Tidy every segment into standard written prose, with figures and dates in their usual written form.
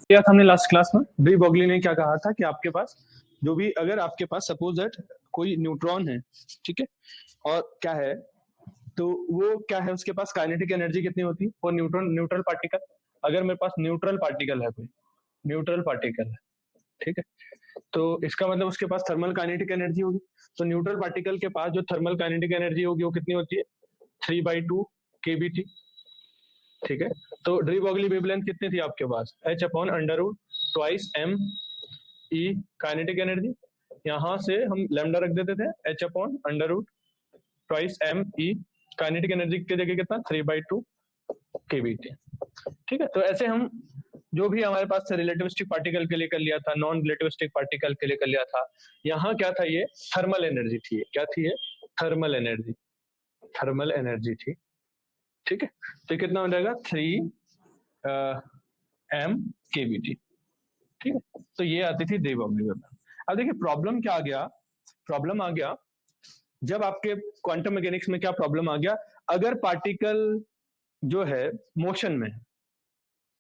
किया था हमने लास्ट क्लास में। डी बॉगली ने क्या कहा था कि आपके पास जो भी, अगर आपके पास सपोज दैट कोई न्यूट्रॉन है, ठीक है, और क्या है, तो वो क्या है, उसके पास काइनेटिक एनर्जी कितनी होती है फॉर न्यूट्रॉन, न्यूट्रल पार्टिकल। अगर मेरे पास न्यूट्रल पार्टिकल है, कोई न्यूट्रल पार्टिकल है, ठीक है, तो इसका मतलब उसके पास थर्मल काइनेटिक एनर्जी होगी। तो न्यूट्रल पार्टिकल के पास जो थर्मल काइनेटिक एनर्जी होगी वो कितनी होती है, 3/2 kBT, ठीक है। तो डी बॉगली वेवलेंथ कितनी थी आपके पास, h/√2m ई काइनेटिक एनर्जी। यहां से हम लैम्डा रख देते थे, h/√2m ई काइनेटिक एनर्जी की जगह कितना, 3/2 kBT, ठीक है। तो ऐसे हम जो भी हमारे पास रिलेटिविस्टिक पार्टिकल के लिए कर लिया था, नॉन रिलेटिविस्टिक पार्टिकल के लिए कर लिया था। यहाँ क्या था, ये थर्मल एनर्जी थी। क्या थी ये, थर्मल एनर्जी, थर्मल एनर्जी थी, ठीक है। तो कितना हो जाएगा, 3m kBT, ठीक है। तो ये आती थी डी बॉगली वेवलेंथ। अब देखिए प्रॉब्लम क्या आ गया, प्रॉब्लम आ गया जब आपके क्वांटम मैकेनिक्स में क्या प्रॉब्लम आ गया, अगर पार्टिकल जो है मोशन में है,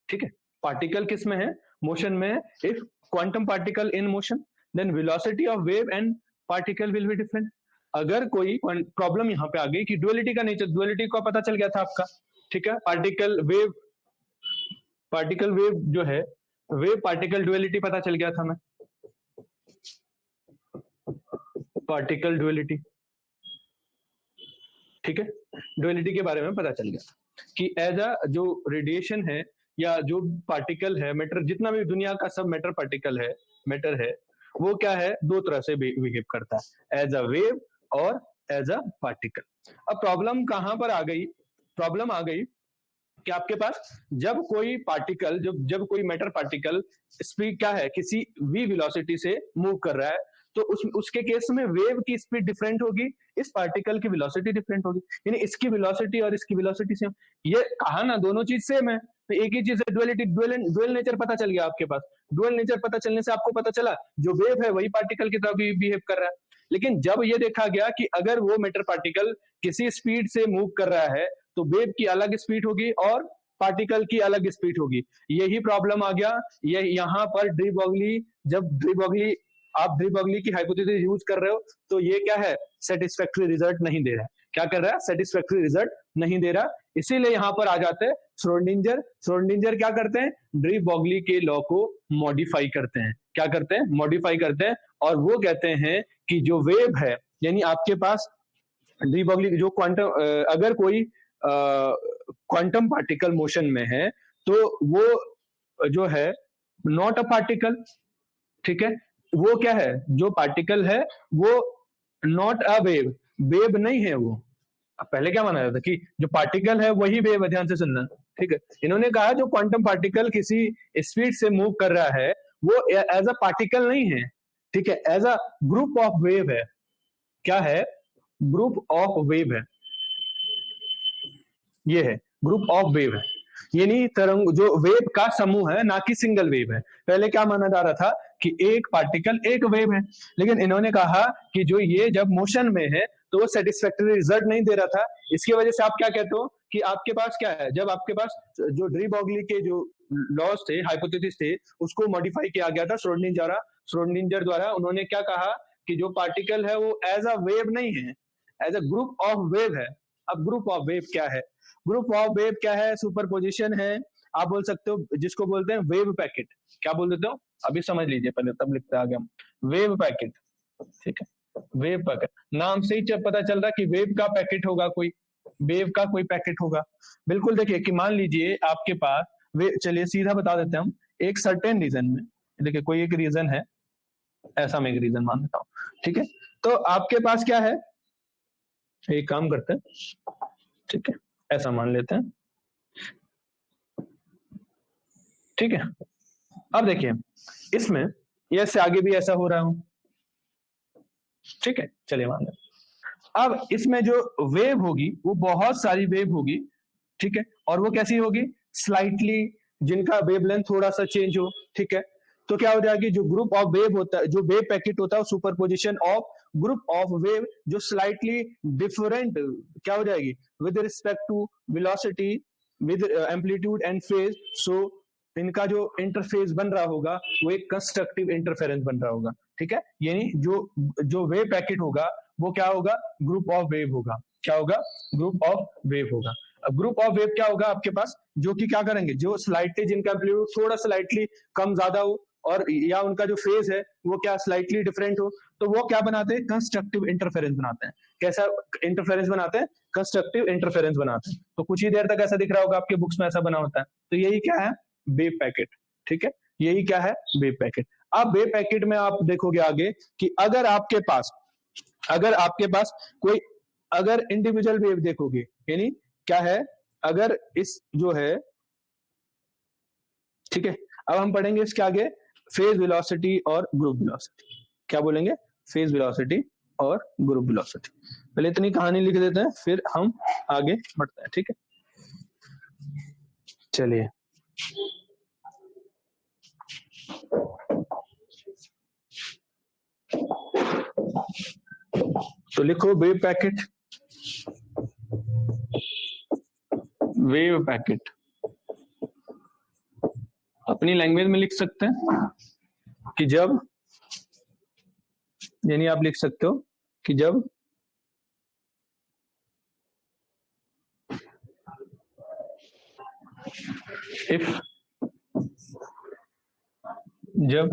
ठीक है, पार्टिकल किस में है, मोशन में है। If quantum particle in motion, then velocity of wave and particle will be different. अगर कोई प्रॉब्लम यहाँ पे आ गई कि डुअलिटी का नेचर, डुअलिटी का पता चल गया था आपका, ठीक है, पार्टिकल वेव जो है, वेव पार्टिकल डुअलिटी पता चल गया था हमें, पार्टिकल डुअलिटी, ठीक है, डुअलिटी के बारे में पता चल गया था कि एज अ जो रेडिएशन है या जो पार्टिकल है, मैटर, जितना भी दुनिया का सब मैटर पार्टिकल है, मैटर है, वो क्या है, दो तरह से बिहेव करता है, एज अ वेव और एज अ पार्टिकल। अब प्रॉब्लम कहां पर आ गई, प्रॉब्लम आ गई कि आपके पास जब कोई पार्टिकल, जब जब कोई मैटर पार्टिकल स्पीड क्या है, किसी v वेलोसिटी से मूव कर रहा है, तो उसके केस में वेव की स्पीड डिफरेंट होगी, इस पार्टिकल की वेलोसिटी डिफरेंट होगी, यानी इसकी वेलोसिटी और इसकी वेलोसिटी सेम। ये कहा ना, दोनों चीज सेम है, तो एक ही चीज है, डुअलिटी, डुअल नेचर पता चल गया आपके पास। डुअल नेचर पता चलने से आपको पता चला जो वेव है वही पार्टिकल की तरह भी बिहेव कर रहा है। लेकिन जब ये देखा गया कि अगर वो मैटर पार्टिकल किसी स्पीड से मूव कर रहा है, तो वेव की अलग स्पीड होगी और पार्टिकल की अलग स्पीड होगी। यही प्रॉब्लम आ गया, ये यहाँ पर डी बॉगली, जब डी बॉगली, आप डी बॉगली की हाइपोथेसिस यूज कर रहे हो, तो ये क्या है, सेटिस्फैक्टरी रिजल्ट नहीं दे रहा है। क्या कर रहा है, सेटिस्फैक्टरी रिजल्ट नहीं दे रहा, इसीलिए यहाँ पर आ जाते हैं श्रोडिंजर। श्रोडिंजर क्या करते हैं, डी बॉगली के लॉ को मॉडिफाई करते हैं। क्या करते हैं, मॉडिफाई करते हैं, और वो कहते हैं कि जो वेव है, यानी आपके पास डी बॉगली जो क्वांटम, अगर कोई क्वांटम पार्टिकल मोशन में है, तो वो जो है नॉट अ पार्टिकल, ठीक है, वो क्या है, जो पार्टिकल है वो नॉट अ वेव, वेव नहीं है वो। अब पहले क्या माना जाता था कि जो पार्टिकल है वही वेव है, ध्यान से सुनना, ठीक है। इन्होंने कहा जो क्वांटम पार्टिकल किसी स्पीड से मूव कर रहा है, वो एज अ पार्टिकल नहीं है, ठीक है, as a group of wave है। क्या है, ग्रुप ऑफ वेव है, ये है, ग्रुप ऑफ वेव है, यानी तरंग, जो वेव का समूह है, ना कि सिंगल वेव है। पहले क्या माना जा रहा था कि एक पार्टिकल एक वेव है, लेकिन इन्होंने कहा कि जो ये जब मोशन में है तो वो सेटिस्फैक्टरी रिजल्ट नहीं दे रहा था। इसकी वजह से आप क्या कहते हो कि आपके पास क्या है, जब आपके पास जो डी बॉगली के जो लॉज थे, हाइपोथेसिस थे, उसको मॉडिफाई किया गया था श्रोडिंगर द्वारा। उन्होंने क्या कहा कि जो पार्टिकल है वो एज अ वेव नहीं है, as a group of wave है। अब ग्रुप ऑफ वेव क्या है, ग्रुप ऑफ वेव क्या है, सुपरपोजिशन है, आप बोल सकते हो, जिसको बोलते हैं वेव पैकेट। क्या बोल देते हो, अभी समझ लीजिए, पहले तब लिखते आगे हम, वेव पैकेट, ठीक है, वेव पैकेट, नाम से ही पता चल रहा है कि वेव का पैकेट होगा, कोई वेव का कोई पैकेट होगा। बिल्कुल, देखिए कि मान लीजिए आपके पास चलिए सीधा बता देते हैं हम, एक सर्टेन रीजन में, देखिए कोई एक रीजन है, ऐसा मैं एक रीजन मान लेता हूँ, ठीक है। तो आपके पास क्या है, एक काम करते हैं, ठीक है, ऐसा मान लेते हैं, ठीक है। अब देखिए इसमें ये से आगे भी ऐसा हो रहा हूं, ठीक है, चलिए मान लेते। अब इसमें जो वेव होगी वो बहुत सारी वेव होगी, ठीक है, और वो कैसी होगी, स्लाइटली, जिनका वेवलेंथ थोड़ा सा चेंज हो, ठीक है। तो क्या हो जाएगी, जो ग्रुप ऑफ वेव होता है, जो वेव पैकेट होता है, superposition of group of wave जो स्लाइटली डिफरेंट क्या हो जाएगी with respect to velocity with amplitude and phase. So इनका जो इंटरफेस बन रहा होगा वो एक कंस्ट्रक्टिव इंटरफेरेंस बन रहा होगा। ठीक है, यानी जो जो वेव पैकेट होगा वो क्या होगा, ग्रुप ऑफ वेव होगा। क्या होगा, ग्रुप ऑफ वेव होगा। अब ग्रुप ऑफ वेव क्या होगा आपके पास, जो कि क्या करेंगे, जो स्लाइटली जिनका एम्पलीट्यूड थोड़ा स्लाइटली कम ज्यादा हो और या उनका जो फेज है वो क्या स्लाइटली डिफरेंट हो, तो वो क्या बनाते हैं, कंस्ट्रक्टिव इंटरफेरेंस बनाते हैं। कैसा इंटरफेरेंस बनाते हैं, कंस्ट्रक्टिव इंटरफेरेंस बनाते हैं। तो कुछ ही देर तक ऐसा दिख रहा होगा आपके बुक्स में ऐसा बना होता है। तो यही क्या है, वेव पैकेट। ठीक है, यही क्या है, वेव पैकेट। अब वेव पैकेट में आप देखोगे आगे कि अगर आपके पास कोई अगर इंडिविजुअल वेव देखोगे, यानी क्या है, अगर इस जो है, ठीक है, अब हम पढ़ेंगे इसके आगे फेज वेलोसिटी और ग्रुप वेलोसिटी। क्या बोलेंगे, फेज वेलोसिटी और ग्रुप वेलोसिटी। पहले इतनी कहानी लिख देते हैं फिर हम आगे बढ़ते हैं। ठीक है, चलिए तो लिखो वेव पैकेट। वेव पैकेट अपनी लैंग्वेज में लिख सकते हैं कि जब, यानी आप लिख सकते हो कि जब इफ जब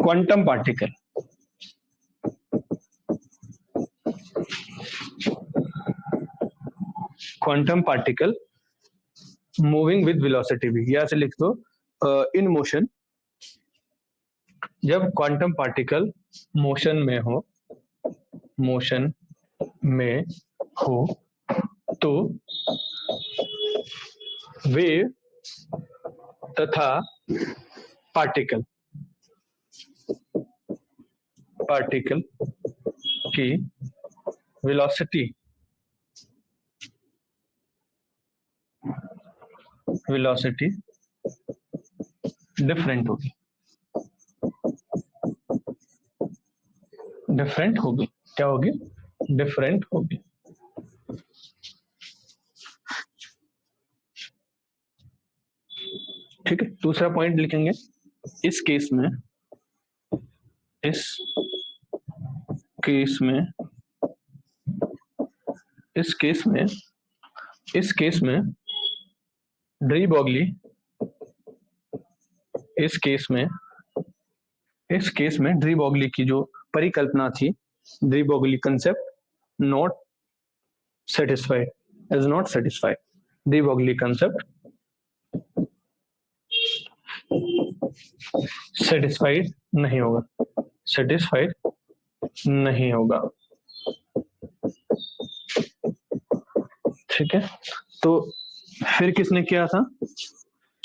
quantum particle moving with velocity भी, या ऐसे लिख दो इन मोशन, जब क्वांटम पार्टिकल मोशन में हो तो वेव तथा पार्टिकल की वेलोसिटी डिफरेंट होगी। क्या होगी, डिफरेंट होगी। ठीक है, दूसरा पॉइंट लिखेंगे, इस केस में डी ब्रोगली डी ब्रोगली की जो परिकल्पना थी, de Broglie concept not satisfied de Broglie concept satisfied नहीं होगा। ठीक है, तो फिर किसने किया था,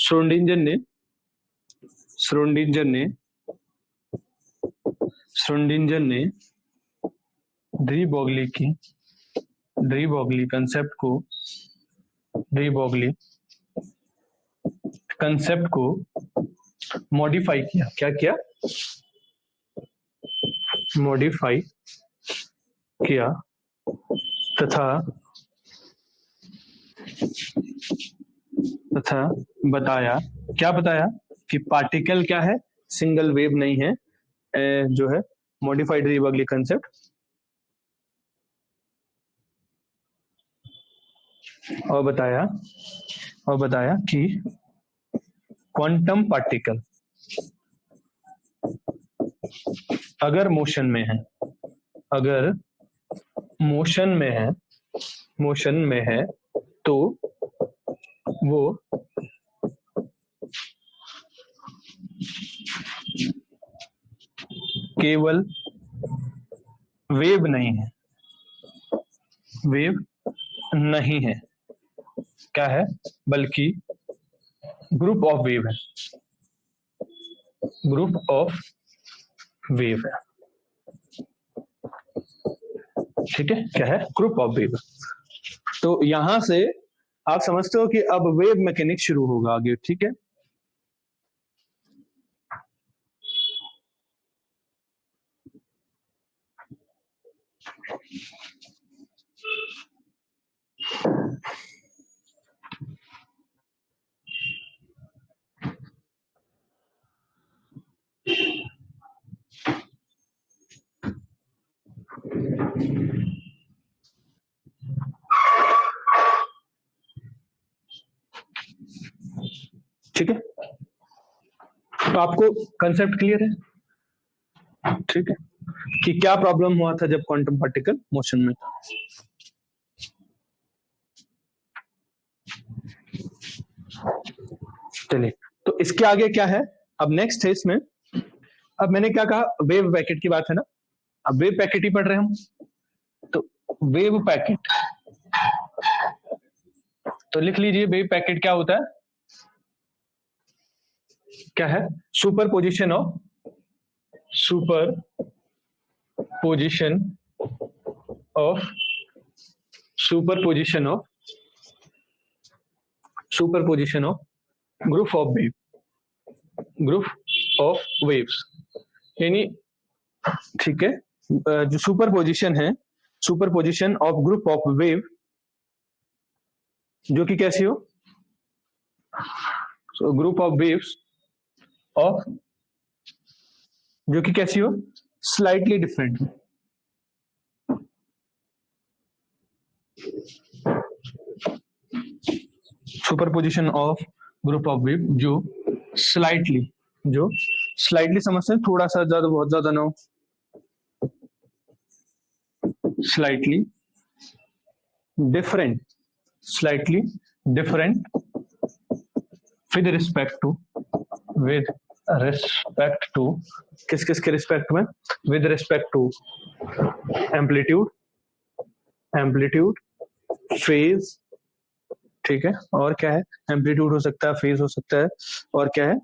श्रोडिंगर ने डी ब्रोगली कंसेप्ट को मॉडिफाई किया। क्या किया, मॉडिफाई किया तथा बताया, क्या बताया कि पार्टिकल क्या है, सिंगल वेव नहीं है, जो है मॉडिफाइड डी ब्रोगली कंसेप्ट, और बताया कि क्वांटम पार्टिकल अगर मोशन में है तो वो केवल वेव नहीं है, क्या है, बल्कि ग्रुप ऑफ वेव है। ठीक है, क्या है, ग्रुप ऑफ वेव। तो यहां से आप समझते हो कि अब वेव मैकेनिक्स शुरू होगा आगे। ठीक है, ठीक है, तो आपको कंसेप्ट क्लियर है? ठीक है, कि क्या प्रॉब्लम हुआ था जब क्वांटम पार्टिकल मोशन में था। चलिए, तो इसके आगे क्या है, अब नेक्स्ट है इसमें, अब मैंने क्या कहा, वेव पैकेट की बात है ना, अब वेव पैकेट ही पढ़ रहे हैं हम, तो वेव पैकेट, तो लिख लीजिए वेव पैकेट क्या होता है, क्या है, super position of super position of group of waves, यानी ठीक है, जो सुपर पोजिशन है, super position of group of wave, जो कि कैसी हो, ग्रुप ऑफ वेव्स ऑफ, जो कि कैसी हो, slightly different, superposition of group of wave जो स्लाइटली समझते हैं, थोड़ा सा ज्यादा, बहुत ज्यादा ना हो, slightly different with respect to किस किस के रिस्पेक्ट में, with respect to amplitude phase, ठीक है, और क्या है, एम्पलीट्यूड हो सकता है, फेज हो सकता है, और क्या है,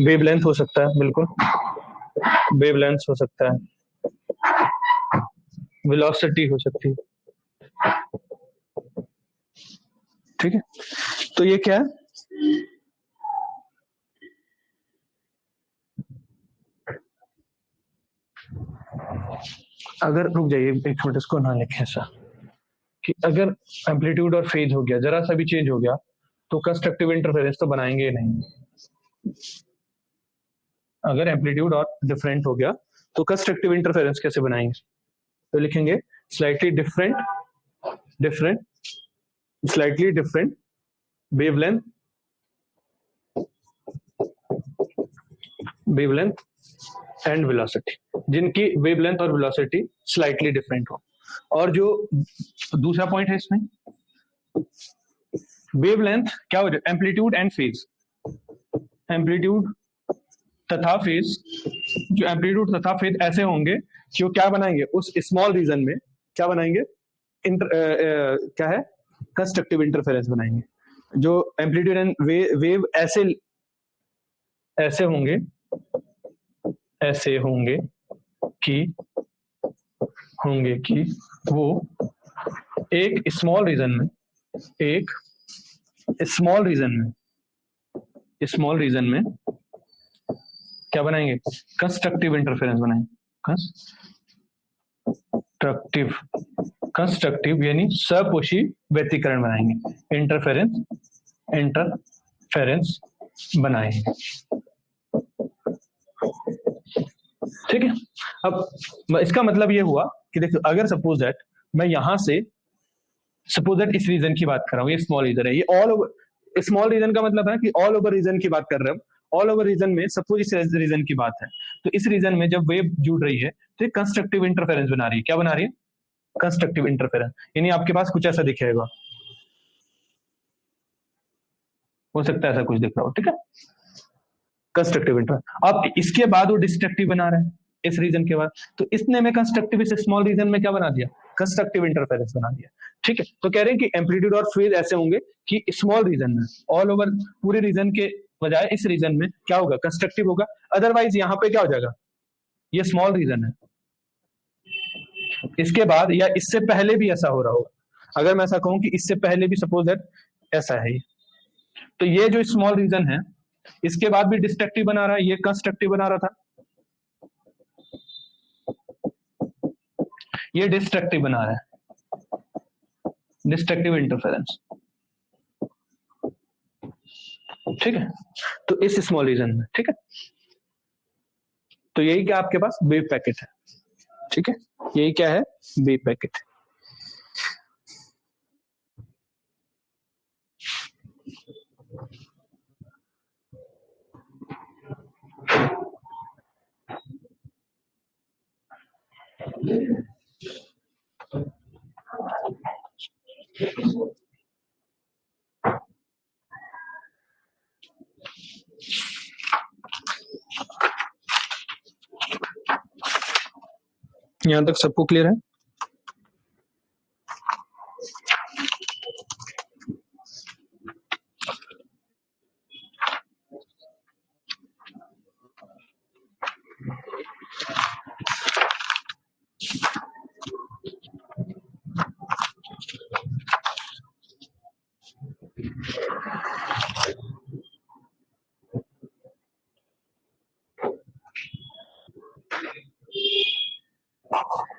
वेवलेंथ हो सकता है, बिल्कुल वेवलेंथ हो सकता है, वेलोसिटी हो सकती है, ठीक है, तो ये क्या है, अगर रुक जाइए एक मिनट, इसको ना लिखे ऐसा कि अगर एम्पलीट्यूड और फेज हो गया, जरा सा भी चेंज हो गया, तो कंस्ट्रक्टिव इंटरफेरेंस तो बनाएंगे नहीं। अगर एम्पलीट्यूड और डिफरेंट हो गया तो कंस्ट्रक्टिव इंटरफेरेंस कैसे बनाएंगे, तो लिखेंगे slightly different wavelength and velocity, जिनकी वेवलेंथ और वेलोसिटी स्लाइटली डिफरेंट हो। और जो दूसरा पॉइंट है इसमें, वेवलेंथ क्या हो जाए, एम्पलीट्यूड एंड फेज, एम्पलीट्यूड तथा फेज, जो एम्पलीट्यूड तथा फेज ऐसे होंगे कि वो क्या बनाएंगे, उस स्मॉल रीजन में क्या बनाएंगे, क्या है, कंस्ट्रक्टिव इंटरफेरेंस बनाएंगे। जो एम्पलीट्यूड एंड वेव ऐसे होंगे कि वो एक स्मॉल रीजन में क्या बनाएंगे, कंस्ट्रक्टिव इंटरफेरेंस बनाएंगे, कंस्ट्रक्टिव यानी सपोषी व्यतिकरण बनाएंगे, इंटरफेरेंस बनाएंगे, ठीक है। अब इसका मतलब ये हुआ कि देखो, अगर सपोज दैट मैं यहां से, सपोज दैट इस रीजन की बात कर रहा हूं, ये स्मॉल रीजन है, ये ऑल ओवर, स्मॉल रीजन का मतलब है कि ऑल ओवर रीजन की बात कर रहे हैं, ऑल ओवर रीजन में सपोज इस रीजन की बात है, तो इस रीजन में जब वेव जुड़ रही है तो ये कंस्ट्रक्टिव इंटरफेरेंस बना रही है, क्या बना रही है, कंस्ट्रक्टिव इंटरफेरेंस, यानी आपके पास कुछ ऐसा दिखेगा, हो सकता है ऐसा कुछ दिख रहा हो, ठीक है, कंस्ट्रक्टिव इंटरफेरेंस। अब इसके बाद वो डिस्ट्रक्टिव बना रहा है इस रीजन के बाद, तो इसने में कंस्ट्रक्टिव इस स्मॉल रीजन में क्या बना दिया, कंस्ट्रक्टिव इंटरफेरेंस बना दिया, ठीक है। तो कह रहे हैं कि एम्पलीट्यूड और फेज ऐसे होंगे कि स्मॉल रीजन में, ऑल ओवर पूरे रीजन के बजाय इस रीजन में क्या होगा, कंस्ट्रक्टिव होगा, अदरवाइज यहाँ पे क्या हो जाएगा, ये स्मॉल रीजन है, इसके बाद या इससे पहले भी ऐसा हो रहा होगा, अगर मैं ऐसा कहूं कि इससे पहले भी सपोज दैट ऐसा है, तो ये जो स्मॉल रीजन है इसके बाद भी डिस्ट्रक्टिव बना रहा है, ये कंस्ट्रक्टिव बना रहा था, ये डिस्ट्रक्टिव बना रहा है, डिस्ट्रक्टिव इंटरफेरेंस, ठीक है। तो इस स्मॉल रीजन में, ठीक है। तो यही क्या आपके पास वेव पैकेट है, ठीक है। यही क्या है, वेव पैकेट। यहां तक सबको क्लियर है?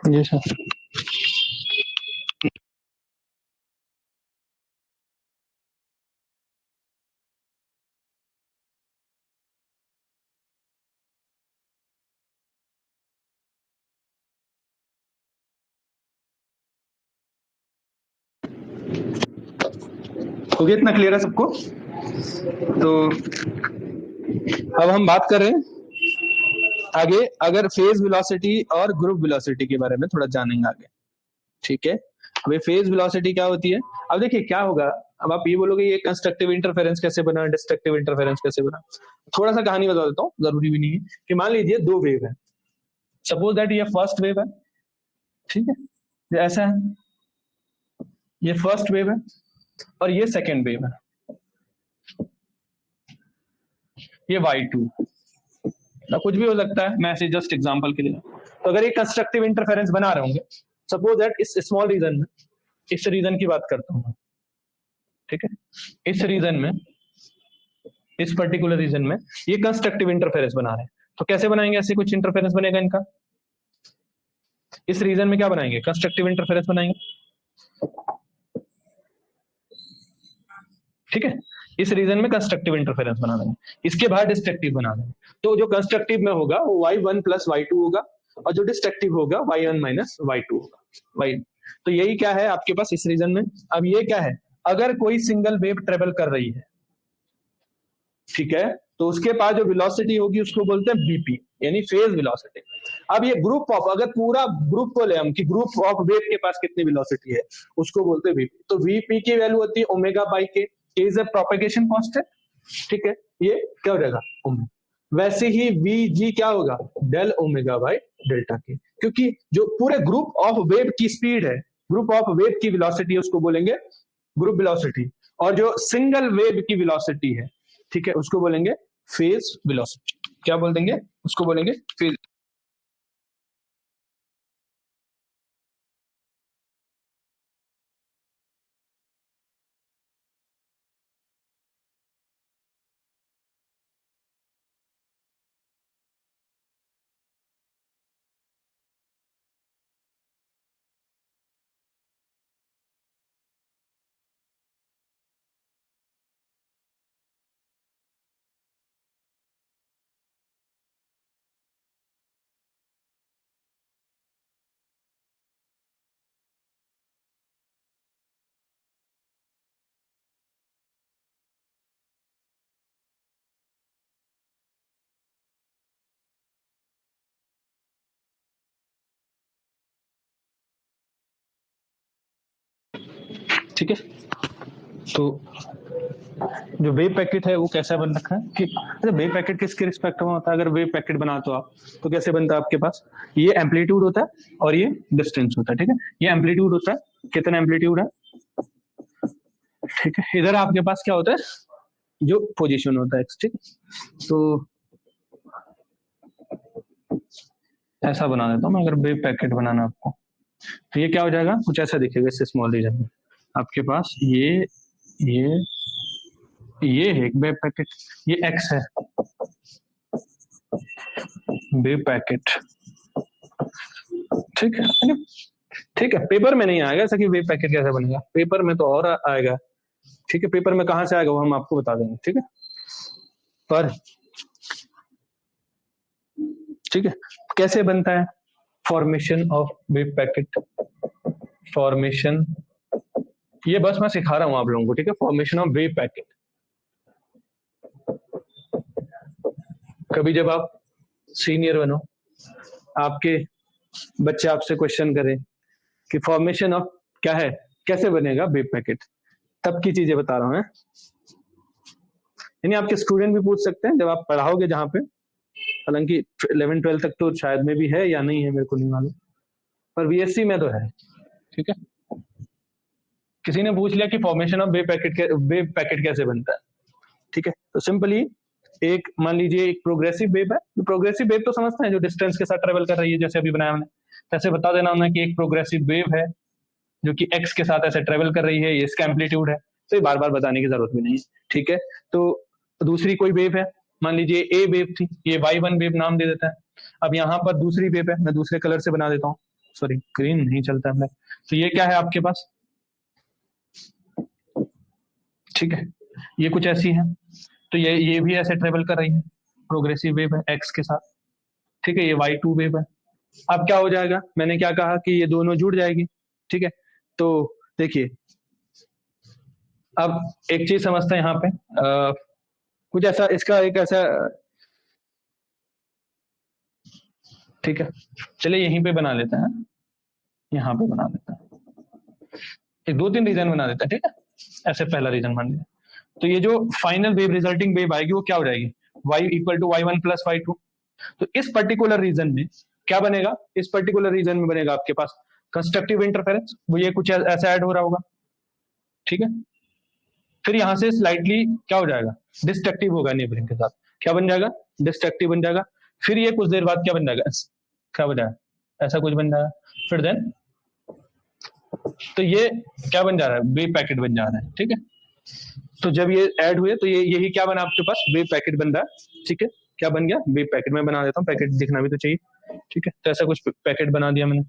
जी सर। हो गया, इतना क्लियर है सबको? तो अब हम बात कर रहे हैं आगे, अगर फेज वेलोसिटी और ग्रुप वेलोसिटी के बारे में थोड़ा जानेंगे आगे, ठीक है। अब ये फेज वेलोसिटी क्या होती है? अब देखिए क्या होगा, अब आप ये बोलोगे ये कंस्ट्रक्टिव इंटरफेरेंस कैसे बना, डिस्ट्रक्टिव इंटरफेरेंस कैसे बना। थोड़ा सा कहानी बता देता हूँ, जरूरी भी नहीं है। कि मान लीजिए दो वेव है, सपोज दैट ये फर्स्ट वेव है, ठीक है, ये ऐसा है, ये फर्स्ट वेव है और ये सेकेंड वेव है, ये y2 ना, कुछ भी हो सकता है, मैं ऐसे जस्ट एग्जांपल के लिए। तो अगर ये कंस्ट्रक्टिव इंटरफेरेंस बना रहे होंगे, सपोज दैट इस स्मॉल रीजन में, इस रीजन की बात करता हूँ, ठीक है, इस रीजन में, इस पर्टिकुलर रीजन में ये कंस्ट्रक्टिव इंटरफेरेंस बना रहे हैं। तो कैसे बनाएंगे, ऐसे कुछ इंटरफेरेंस बनेगा इनका, इस रीजन में क्या बनाएंगे, कंस्ट्रक्टिव इंटरफेरेंस बनाएंगे, ठीक है। इस रीजन में कंस्ट्रक्टिव इंटरफेरेंस बना देंगे, इसके बाहर डिस्ट्रक्टिव बना देंगे। तो जो कंस्ट्रक्टिव में होगा वो y1 प्लस y2 होगा, और जो डिस्ट्रक्टिव होगा y1 माइनस y2 होगा, y। तो यही क्या है आपके पास इस रीजन में। अब ये क्या है, अगर कोई सिंगल वेव ट्रेवल कर रही है, ठीक है, तो उसके पास जो वेलोसिटी होगी उसको बोलते हैं बीपी, यानी फेज वेलोसिटी। अब ये ग्रुप ऑफ, अगर पूरा ग्रुप को ले हम कि ग्रुप ऑफ वेव के पास कितनी वेलोसिटी है, उसको बोलते हैं वीपी। तो वीपी की वैल्यू होती है ओमेगा बाई के, इज अ प्रोपेगेशन कांस्टेंट, ठीक है, ये क्या हो जाएगा ओमेगा। वैसे ही वीजी क्या होगा, डेल ओमेगा बाई डेल्टा के, क्योंकि जो पूरे ग्रुप ऑफ वेव की स्पीड है, ग्रुप ऑफ वेव की वेलोसिटी उसको बोलेंगे ग्रुप वेलोसिटी, और जो सिंगल वेव की वेलोसिटी है, ठीक है, उसको बोलेंगे फेज वेलोसिटी। क्या बोल देंगे, उसको बोलेंगे फेज। ठीक है, तो जो वेव पैकेट है वो कैसा बन रखा है कि, अच्छा वेव पैकेट किसके रिस्पेक्ट में होता है, अगर वेव पैकेट बनाते हो आप तो कैसे बनता है आपके पास, ये एम्पलीट्यूड होता है और ये डिस्टेंस होता है, ठीक है। ये एम्पलीट्यूड होता है, कितना एम्पलीट्यूड है, ठीक है। इधर आपके पास क्या होता है, जो पोजीशन होता है, ठीक। तो ऐसा बना देता हूँ मैं, अगर वेव पैकेट बनाना आपको, तो ये क्या हो जाएगा, कुछ ऐसा दिखेगा इससे स्मॉल रीजन में आपके पास, ये ये है वेव पैकेट, ये एक्स है वेव पैकेट, ठीक है। ठीक है, पेपर में नहीं आएगा ऐसा कि वेव पैकेट कैसे बनेगा, पेपर में तो और आएगा। ठीक है, पेपर में कहाँ से आएगा वो हम आपको बता देंगे। ठीक है, पर ठीक है, कैसे बनता है formation of wave packet, formation, ये बस मैं सिखा रहा हूं आप लोगों को। ठीक है, फॉर्मेशन ऑफ वेव पैकेट। कभी जब आप सीनियर बनो, आपके बच्चे आपसे क्वेश्चन करें कि फॉर्मेशन ऑफ क्या है, कैसे बनेगा वेव पैकेट, तब की चीजें बता रहा हूं। यानी आपके स्टूडेंट भी पूछ सकते हैं जब आप पढ़ाओगे जहाँ पे, हालांकि 11-12 तक तो शायद में भी है या नहीं है, मेरे को नहीं मालूम, पर बीएससी में तो है। ठीक है, किसी ने पूछ लिया कि फॉर्मेशन ऑफ वेव पैकेट कैसे बनता है। ठीक है, तो सिंपली एक मान लीजिए एक प्रोग्रेसिव वेव है, जो प्रोग्रेसिव वेव तो समझते हैं, जो डिस्टेंस के साथ ट्रेवल कर रही है, जैसे अभी बनाया हमने, तैसे बता देना हमने कि एक प्रोग्रेसिव वेव है जो कि एक्स के साथ ऐसे ट्रेवल कर रही है, ये इसका एम्पलीट्यूड है, तो ये बार बार बताने की जरूरत भी नहीं है। ठीक है, तो दूसरी कोई वेव है, मान लीजिए ए वेव थी, ये y1 वेव नाम दे देता है। अब यहाँ पर दूसरी वेव है, मैं दूसरे कलर से बना देता हूँ, सॉरी ग्रीन नहीं चलता है, तो ये क्या है आपके पास। ठीक है, ये कुछ ऐसी है, तो ये भी ऐसे ट्रेवल कर रही है, प्रोग्रेसिव वेव है एक्स के साथ। ठीक है, ये y2 वेव है। अब क्या हो जाएगा, मैंने क्या कहा कि ये दोनों जुड़ जाएगी। ठीक है, तो देखिए अब एक चीज समझते हैं यहाँ पे, कुछ ऐसा, इसका एक ऐसा, ठीक है चलिए यहीं पे बना लेते हैं, यहाँ पे बना लेते हैं, एक 2-3 रीजन बना देते हैं। ठीक है, ऐसे पहला रीजन मान लिया, तो ये जो फाइनल वेव रिजल्टिंग वेव आएगी वो क्या हो जाएगी, y equal to y1 plus y2। तो इस पर्टिकुलर रीजन में क्या बनेगा, इस पर्टिकुलर रीजन में बनेगा आपके पास कंस्ट्रक्टिव इंटरफेरेंस, वो ये कुछ ऐसा ऐड हो रहा होगा। ठीक है, फिर यहां से स्लाइटली क्या हो जाएगा, डिस्ट्रक्टिव होगा नेबरिंग के साथ, क्या बन जाएगा, डिस्ट्रक्टिव बन जाएगा। फिर ये कुछ देर बाद क्या बन जाएगा, क्या बन जाएगा, ऐसा कुछ बन जाएगा। फिर देन तो ये क्या बन जा रहा है, वेव पैकेट बन जा रहा है। ठीक है, तो जब ये ऐड हुए तो ये यही क्या बना आपके पास, वेव पैकेट बन रहा है। ठीक है, क्या बन गया, वेव पैकेट। मैं बना देता हूँ, पैकेट दिखना भी तो चाहिए। ठीक है, तो ऐसा कुछ पैकेट बना दिया मैंने।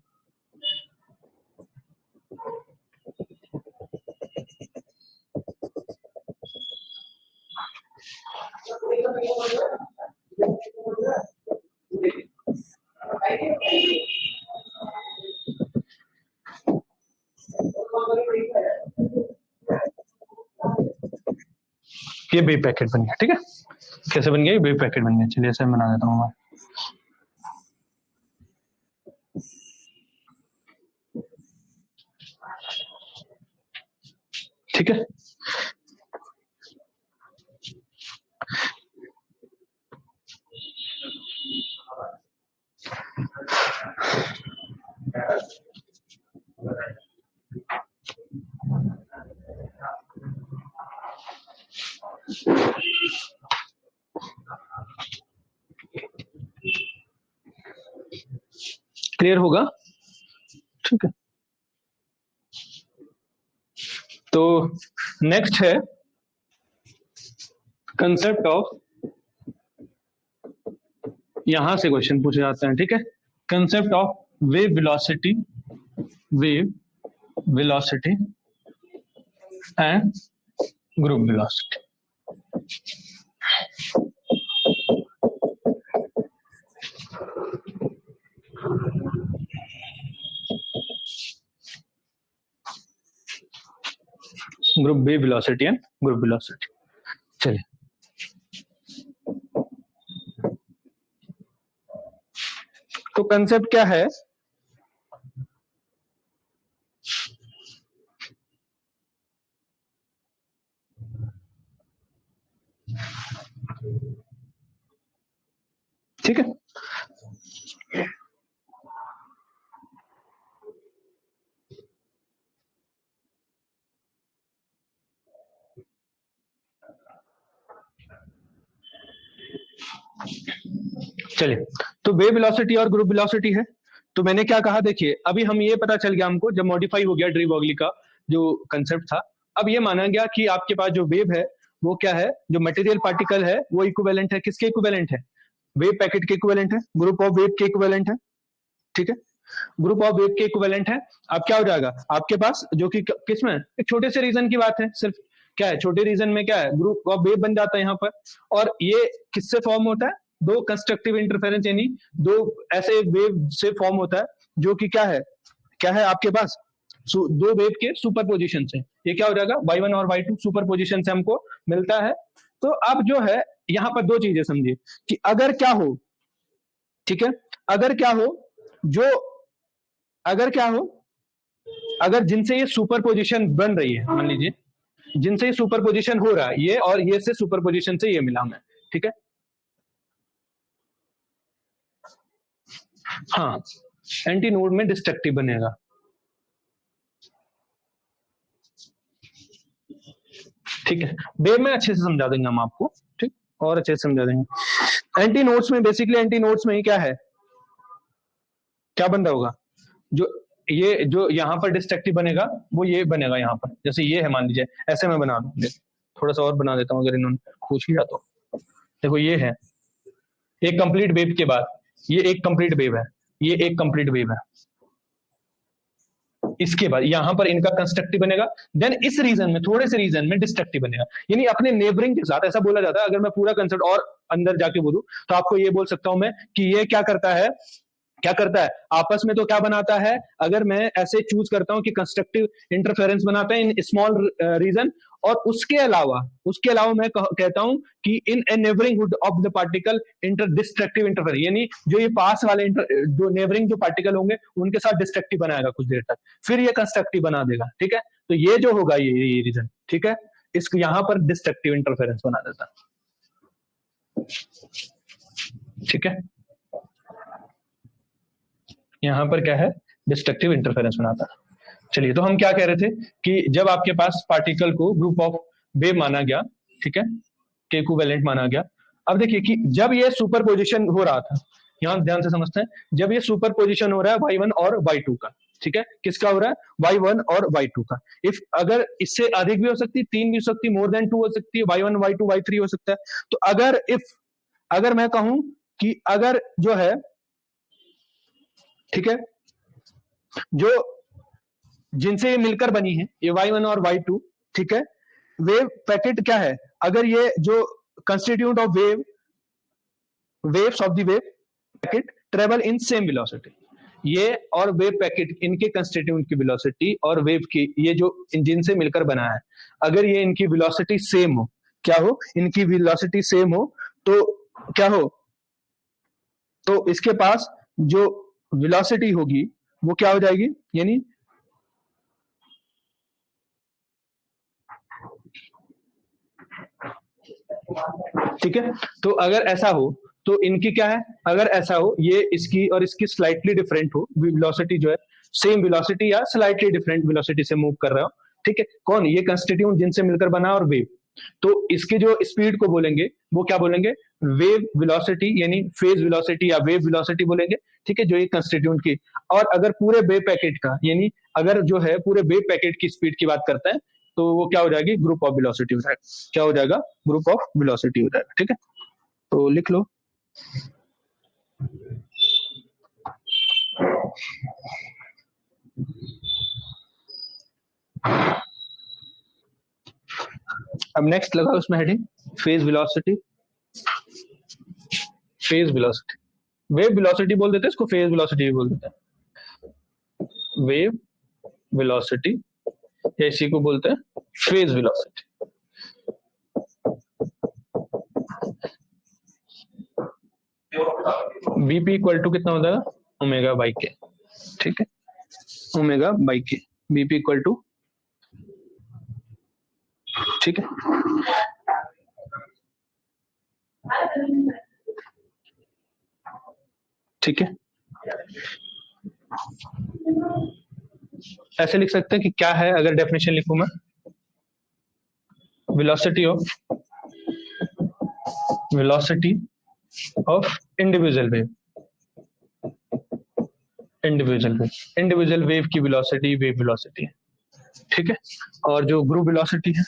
ये वेव पैकेट बन गया। ठीक है, कैसे बन गया, वेव पैकेट बन गया। चलिए ऐसे बना देता हूँ मैं। ठीक है, क्लियर होगा। ठीक है, तो नेक्स्ट है कंसेप्ट ऑफ, यहां से क्वेश्चन पूछे जाते हैं। ठीक है, concept of wave velocity, wave velocity and group velocity. Group wave velocity and group velocity. चलिए, तो कंसेप्ट क्या है, ठीक है, चलिए, तो वेव वेलोसिटी और ग्रुप वेलोसिटी है। तो मैंने क्या कहा, देखिए अभी हम ये पता चल गया हमको, जब मॉडिफाई हो गया डी ब्रोगली का जो कंसेप्ट था, अब ये माना गया कि आपके पास जो वेव है वो क्या है, जो मटेरियल पार्टिकल है वो इक्विवेलेंट है, किसके इक्विवेलेंट है, वेव पैकेट के इक्विवेलेंट है, ग्रुप ऑफ वेव के इक्विवेलेंट है। ठीक है, ग्रुप ऑफ वेव के इक्विवेलेंट है। अब क्या हो जाएगा आपके पास, जो कि किसमें, एक छोटे से रीजन की बात है, सिर्फ क्या है, छोटे रीजन में क्या है, ग्रुप ऑफ वेव बन जाता है यहाँ पर। और ये किससे फॉर्म होता है, दो कंस्ट्रक्टिव इंटरफेरेंस, यानी दो ऐसे वेव से फॉर्म होता है जो कि क्या है आपके पास, दो वेव के सुपर पोजिशन से। ये क्या हो जाएगा, y1 और y2 सुपर पोजिशन से हमको मिलता है। तो अब जो है यहाँ पर दो चीजें समझिए कि अगर क्या हो, ठीक है, अगर क्या हो, जो अगर क्या हो, अगर जिनसे ये सुपर पोजिशन बन रही है, मान लीजिए जिनसे ये सुपर पोजिशन हो रहा है, ये और ये से सुपर पोजिशन से ये मिला हमें, ठीक है। हाँ, एंटी नोड में डिस्ट्रक्टिव बनेगा, ठीक है। वेव में अच्छे से समझा देंगे हम आपको, ठीक, और अच्छे से समझा देंगे। एंटी नोड्स में बेसिकली, एंटी नोड्स में ही क्या है, क्या बन रहा होगा, जो ये जो यहाँ पर डिस्ट्रक्टिव बनेगा वो ये बनेगा यहाँ पर, जैसे ये है मान लीजिए, ऐसे मैं बना दूं, थोड़ा सा और बना देता हूँ अगर इन्होंने पूछ लिया तो। देखो ये है एक कंप्लीट वेव के बाद, ये एक कंप्लीट वेव है, ये एक कंप्लीट वेव है, इसके बाद यहां पर इनका कंस्ट्रक्टिव बनेगा, देन इस रीजन में, थोड़े से रीजन में डिस्ट्रक्टिव बनेगा, यानी अपने नेबरिंग के साथ। ऐसा बोला जाता है, अगर मैं पूरा कंसेप्ट और अंदर जाके बोलूं तो आपको ये बोल सकता हूं मैं कि ये क्या करता है, आपस में तो क्या बनाता है, अगर मैं ऐसे चूज करता हूं कि कंस्ट्रक्टिव इंटरफेरेंस बनाता है इन स्मॉल रीजन, और उसके अलावा मैं कहता हूं कि in a neighbourhood of the particle inter destructive interference, यानी जो ये पास वाले जो नेबरिंग जो पार्टिकल होंगे उनके साथ डिस्ट्रक्टिव बनाएगा कुछ देर तक, फिर ये कंस्ट्रक्टिव बना देगा, ठीक है। तो ये जो होगा ये रीजन, ठीक है, इसको यहां पर डिस्ट्रक्टिव इंटरफेरेंस बना देता, ठीक है। यहां पर क्या है, डिस्ट्रक्टिव इंटरफेरेंस बनाता है। चलिए, तो हम क्या कह रहे थे कि जब आपके पास पार्टिकल को ग्रुप ऑफ वेव माना गया, ठीक है, के इक्विवेलेंट माना गया। अब देखिए कि जब ये सुपर पोजिशन हो रहा था, यहां ध्यान से समझते हैं, जब ये सुपर पोजिशन हो रहा है y1 और y2 का, ठीक है, किसका हो रहा है, y1 और y2 का। इफ अगर इससे अधिक भी हो सकती है, तीन भी हो सकती है, मोर देन टू हो सकती है, y1 y2 y3 हो सकता है। तो अगर मैं कहूं कि अगर जो है, ठीक है, जो जिनसे ये मिलकर बनी है, ये y1 और y2, ठीक है, वेव पैकेट क्या है, अगर ये जो constitute of waves of the wave packet travel in same velocity, ये और वेव पैकेट इनके कंस्टिट्यूट की वेलोसिटी और वेव की, ये जो जिनसे मिलकर बना है, अगर ये इनकी वेलोसिटी सेम हो, क्या हो, इनकी वेलोसिटी सेम हो, तो क्या हो, तो इसके पास जो वेलोसिटी होगी वो क्या हो जाएगी, यानी ठीक है। तो अगर ऐसा हो तो इनकी क्या है, अगर ऐसा हो, ये इसकी और इसकी स्लाइटली डिफरेंट हो, वेलोसिटी जो है सेम वेलोसिटी या स्लाइटली डिफरेंट वेलोसिटी से मूव कर रहा हो, ठीक है, कौन, ये कंस्टिट्यूट जिनसे मिलकर बना और वेव, तो इसके जो स्पीड को बोलेंगे वो क्या बोलेंगे, वेव वेलोसिटी, यानी फेज वेलोसिटी या वेव वेलोसिटी बोलेंगे, ठीक है, जो ये कंस्टिट्यूट की। और अगर पूरे वेव पैकेट का, यानी अगर जो है पूरे वेव पैकेट की स्पीड की बात करते हैं, तो वो क्या हो जाएगी, ग्रुप ऑफ वेलोसिटी हो जाएगा, क्या हो जाएगा, ग्रुप ऑफ वेलोसिटी हो जाएगा, ठीक है। तो लिख लो, अब नेक्स्ट लगा उसमें heading phase velocity, phase velocity, wave velocity बोल देते हैं इसको, फेज वेलोसिटी भी बोल देते हैं, वेव वेलोसिटी, या इसी को बोलते हैं phase velocity. VP equal to कितना हो जाएगा, ओमेगा बाई के, ठीक है, omega by k, VP equal to, ठीक है। ठीक है, ऐसे लिख सकते हैं कि क्या है, अगर डेफिनेशन लिखूं मैं, velocity of individual wave, individual wave की वेलोसिटी वेव वेलोसिटी है, ठीक है। और जो ग्रुप वेलोसिटी है,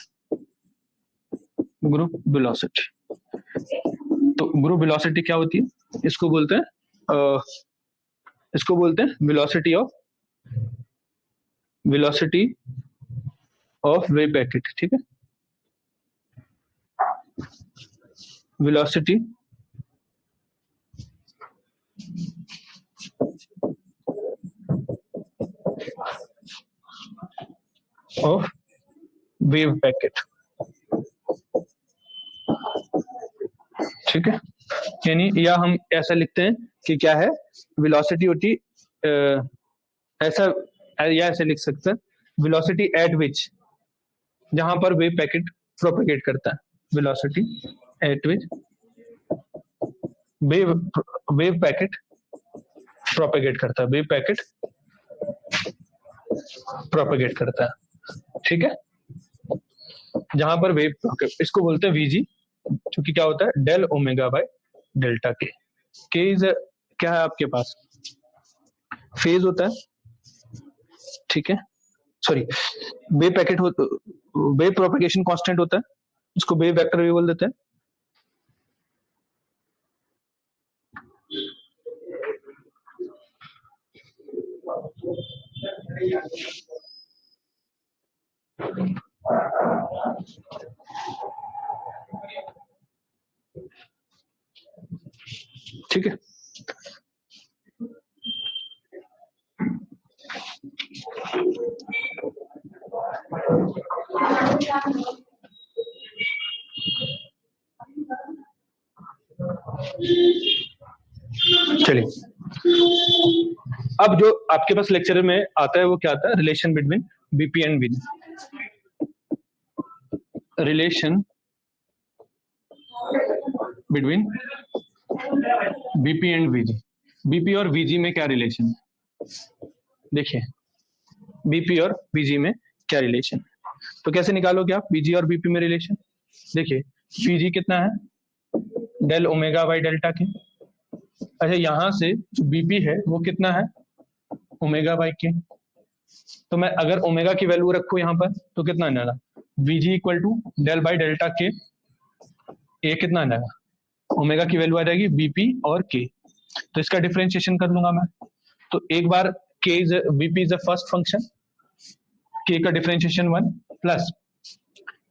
ग्रुप वेलोसिटी, तो ग्रुप वेलोसिटी क्या होती है, इसको बोलते हैं इसको बोलते हैं वेलोसिटी ऑफ वेव पैकेट, ठीक है, वेलोसिटी ऑफ वेव पैकेट, ठीक है। यानी या हम ऐसा लिखते हैं कि क्या है, वेलोसिटी होती ऐसा, या ऐसे लिख सकते हैं वेलोसिटी एट विच, जहां पर वेव पैकेट प्रोपेगेट करता है, velocity at which wave wave packet propagate करता है, वेव पैकेट प्रोपेगेट करता है, ठीक है, जहां पर वेव, इसको बोलते हैं वीजी, क्योंकि क्या होता है डेल ओमेगा बाय डेल्टा के इज क्या है आपके पास, फेज होता है, ठीक है, सॉरी वेव पैकेट हो, वेव प्रोपेगेशन कांस्टेंट होता है, इसको वेव वेक्टर भी बोल देते हैं, ठीक है। चलिए, अब जो आपके पास लेक्चर में आता है वो क्या आता है, relation between BP and VG, relation between BP and VG, BP और वीजी में क्या रिलेशन है, देखिए बीपी और वीजी में क्या रिलेशन है, तो कैसे निकालोगे आप बीजी और बीपी में रिलेशन, देखिए बीजी कितना है डेल ओमेगा बाई डेल्टा के, अच्छा यहां से जो बीपी है वो कितना है ओमेगा बाई के, तो मैं अगर ओमेगा की वैल्यू रखूं यहाँ पर तो कितना आ जाएगा VG equal to del by delta k, ए कितना आ जाएगा ओमेगा की वैल्यू आ जाएगी बीपी और के, तो इसका डिफरेंशिएशन कर लूंगा मैं, तो एक बार k is BP is a first function, k का differentiation 1 plus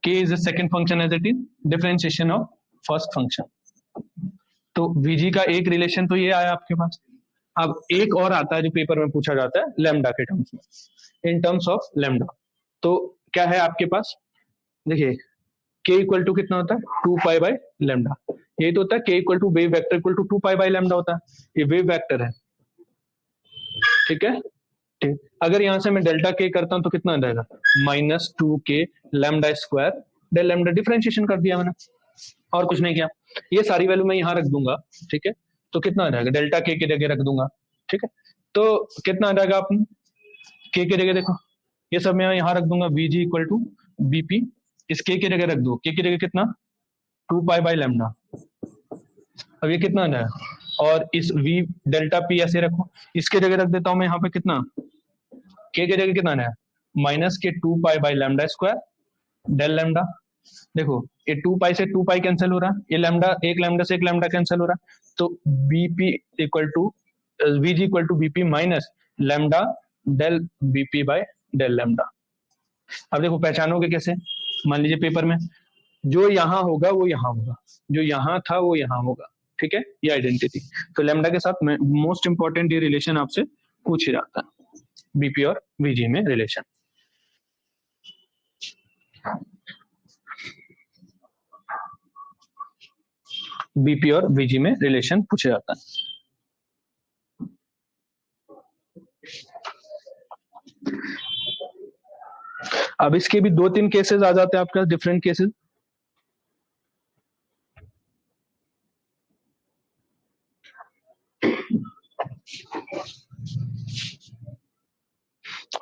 k is the second function as it is differentiation of first function, तो वीजी का एक रिलेशन तो ये आया आपके पास। अब एक और आता है जो पेपर में पूछा जाता है लैम्डा के टर्म्स में, इन टर्म्स ऑफ लैम्डा, तो क्या है आपके पास, देखिए के इक्वल टू कितना होता है 2 पाई बाई लैम्डा, यही तो होता है k equal to wave vector equal to 2 pi by lambda होता है, ये वेव वेक्टर है, ठीक है, ठीक, अगर यहां से मैं डेल्टा के करता हूं तो कितना आ जाएगा -2 k lambda square del lambda, differentiation कर दिया मैंने और कुछ नहीं किया, ये सारी वैल्यू मैं यहाँ रख दूंगा, ठीक है, तो कितना आ जाएगा डेल्टा के जगह रख दूंगा, ठीक है, तो कितना आ जाएगा अपने के जगह देखो, ये सब मैं यहाँ रख दूंगा वीजी इक्वल टू बीपी, इस के जगह रख दो, के जगह कितना 2 पाई बाई लैम्डा, अब ये कितना आ जाएगा, और इस वी डेल्टा पी ऐसे रखो, इसके जगह रख देता हूं मैं यहाँ पे कितना के जगह कितना आना है -2 pi by lambda square del lambda, देखो ये 2 पाई से 2 पाई कैंसिल हो रहा है, ये लैम्डा एक लैम्डा से एक लैम्डा कैंसिल हो रहा है, तो BP equal to VG equal to BP minus lambda del BP by del lambda. अब देखो पहचानोगे कैसे, मान लीजिए पेपर में जो यहाँ होगा वो यहाँ होगा, जो यहाँ था वो यहाँ होगा, ठीक है, ये आइडेंटिटी, तो लैम्डा के साथ मोस्ट इंपॉर्टेंट ये रिलेशन आपसे पूछ ही जाता है, बीपी और वीजी में रिलेशन, बीपी और वीजी में रिलेशन पूछा जाता है। अब इसके भी 2-3 केसेस आ जाते हैं आपके पास, डिफरेंट केसेस,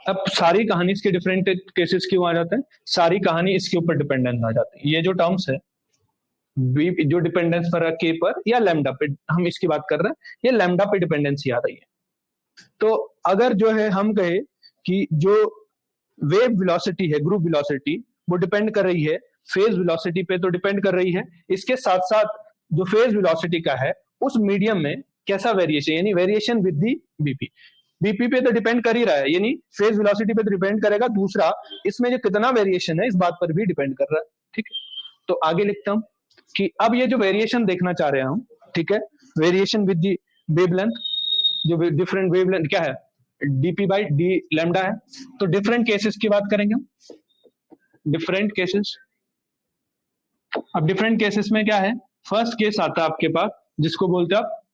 अब सारी कहानी इसके डिफरेंट केसेस क्यों आ जाते हैं, सारी कहानी इसके ऊपर डिपेंडेंस आ जाती है, ये जो टर्म्स है जो डिपेंडेंस पर के पर या लैम्डा पे हम इसकी बात कर रहे हैं, ये लैम्डा पे डिपेंडेंसी आ रही है, तो अगर जो है हम कहे कि जो वेव वेलोसिटी है ग्रुप वेलोसिटी वो डिपेंड कर रही है फेज वेलोसिटी पे, तो डिपेंड कर रही है, इसके साथ साथ जो फेज वेलोसिटी का है उस मीडियम में कैसा वेरिएशन, यानी variation with the BP. BP पे तो डिपेंड कर ही रहा है, यानी फेज वेलोसिटी पे तो डिपेंड करेगा। दूसरा, इसमें जो कितना वेरिएशन है इस बात पर भी डिपेंड कर रहा है। ठीक है, तो आगे लिखता हूं कि अब ये जो वेरिएशन देखना चाह रहे हैं हम, ठीक है, वेरिएशन विद दी वेवलेंथ, जो डिफरेंट वेवलेंथ क्या है, डीपी बाई डी लैम्डा है। तो डिफरेंट केसेस की बात करेंगे हम, डिफरेंट केसेस। अब डिफरेंट केसेस में क्या है, फर्स्ट केस आता है आपके पास जिसको बोलते हैं आप,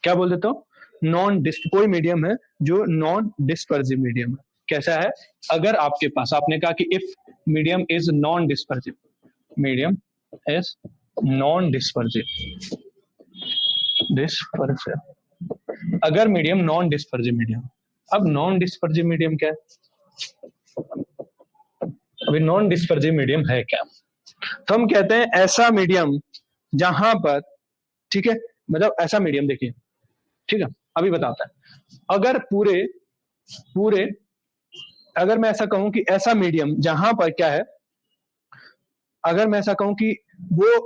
क्या बोल देते हो, नॉन डिस, कोई मीडियम है जो नॉन डिस्पर्सिव मीडियम है। कैसा है, अगर आपके पास, आपने कहा कि if medium is non dispersive, medium is non dispersive, dispersive, अगर मीडियम नॉन डिस्पर्सिव मीडियम। अब नॉन डिस्पर्सिव मीडियम क्या है, अभी नॉन डिस्पर्सिव मीडियम है क्या, तो हम कहते हैं ऐसा मीडियम जहां पर, ठीक है, मतलब ऐसा मीडियम देखिए, ठीक है, अभी बताता है, अगर पूरे पूरे अगर मैं ऐसा कहूं कि ऐसा मीडियम जहां पर क्या है, अगर मैं ऐसा कहूं कि वो,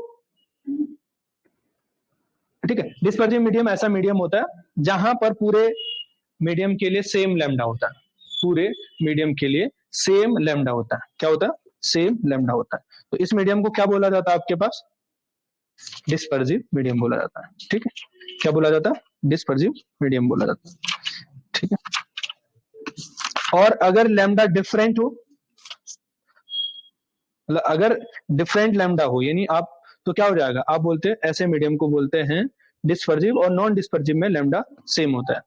ठीक है, डिस्पर्सिव मीडियम ऐसा मीडियम होता है जहां पर पूरे मीडियम के लिए सेम लैम्डा होता है, पूरे मीडियम के लिए सेम लैम्डा होता है, क्या होता है, सेम लैम्डा होता है। तो इस मीडियम को क्या बोला जाता है आपके पास, डिस्पर्सिव मीडियम बोला जाता है। ठीक है, क्या बोला जाता है, डिस्पर्सिव मीडियम बोला जाता है। ठीक है, और अगर लैम्डा डिफरेंट हो, मतलब अगर डिफरेंट लैम्डा हो, यानी आप, तो क्या हो जाएगा, आप बोलते हैं ऐसे मीडियम को बोलते हैं डिस्पर्सिव, और नॉन डिस्पर्सिव में लैम्डा सेम होता है।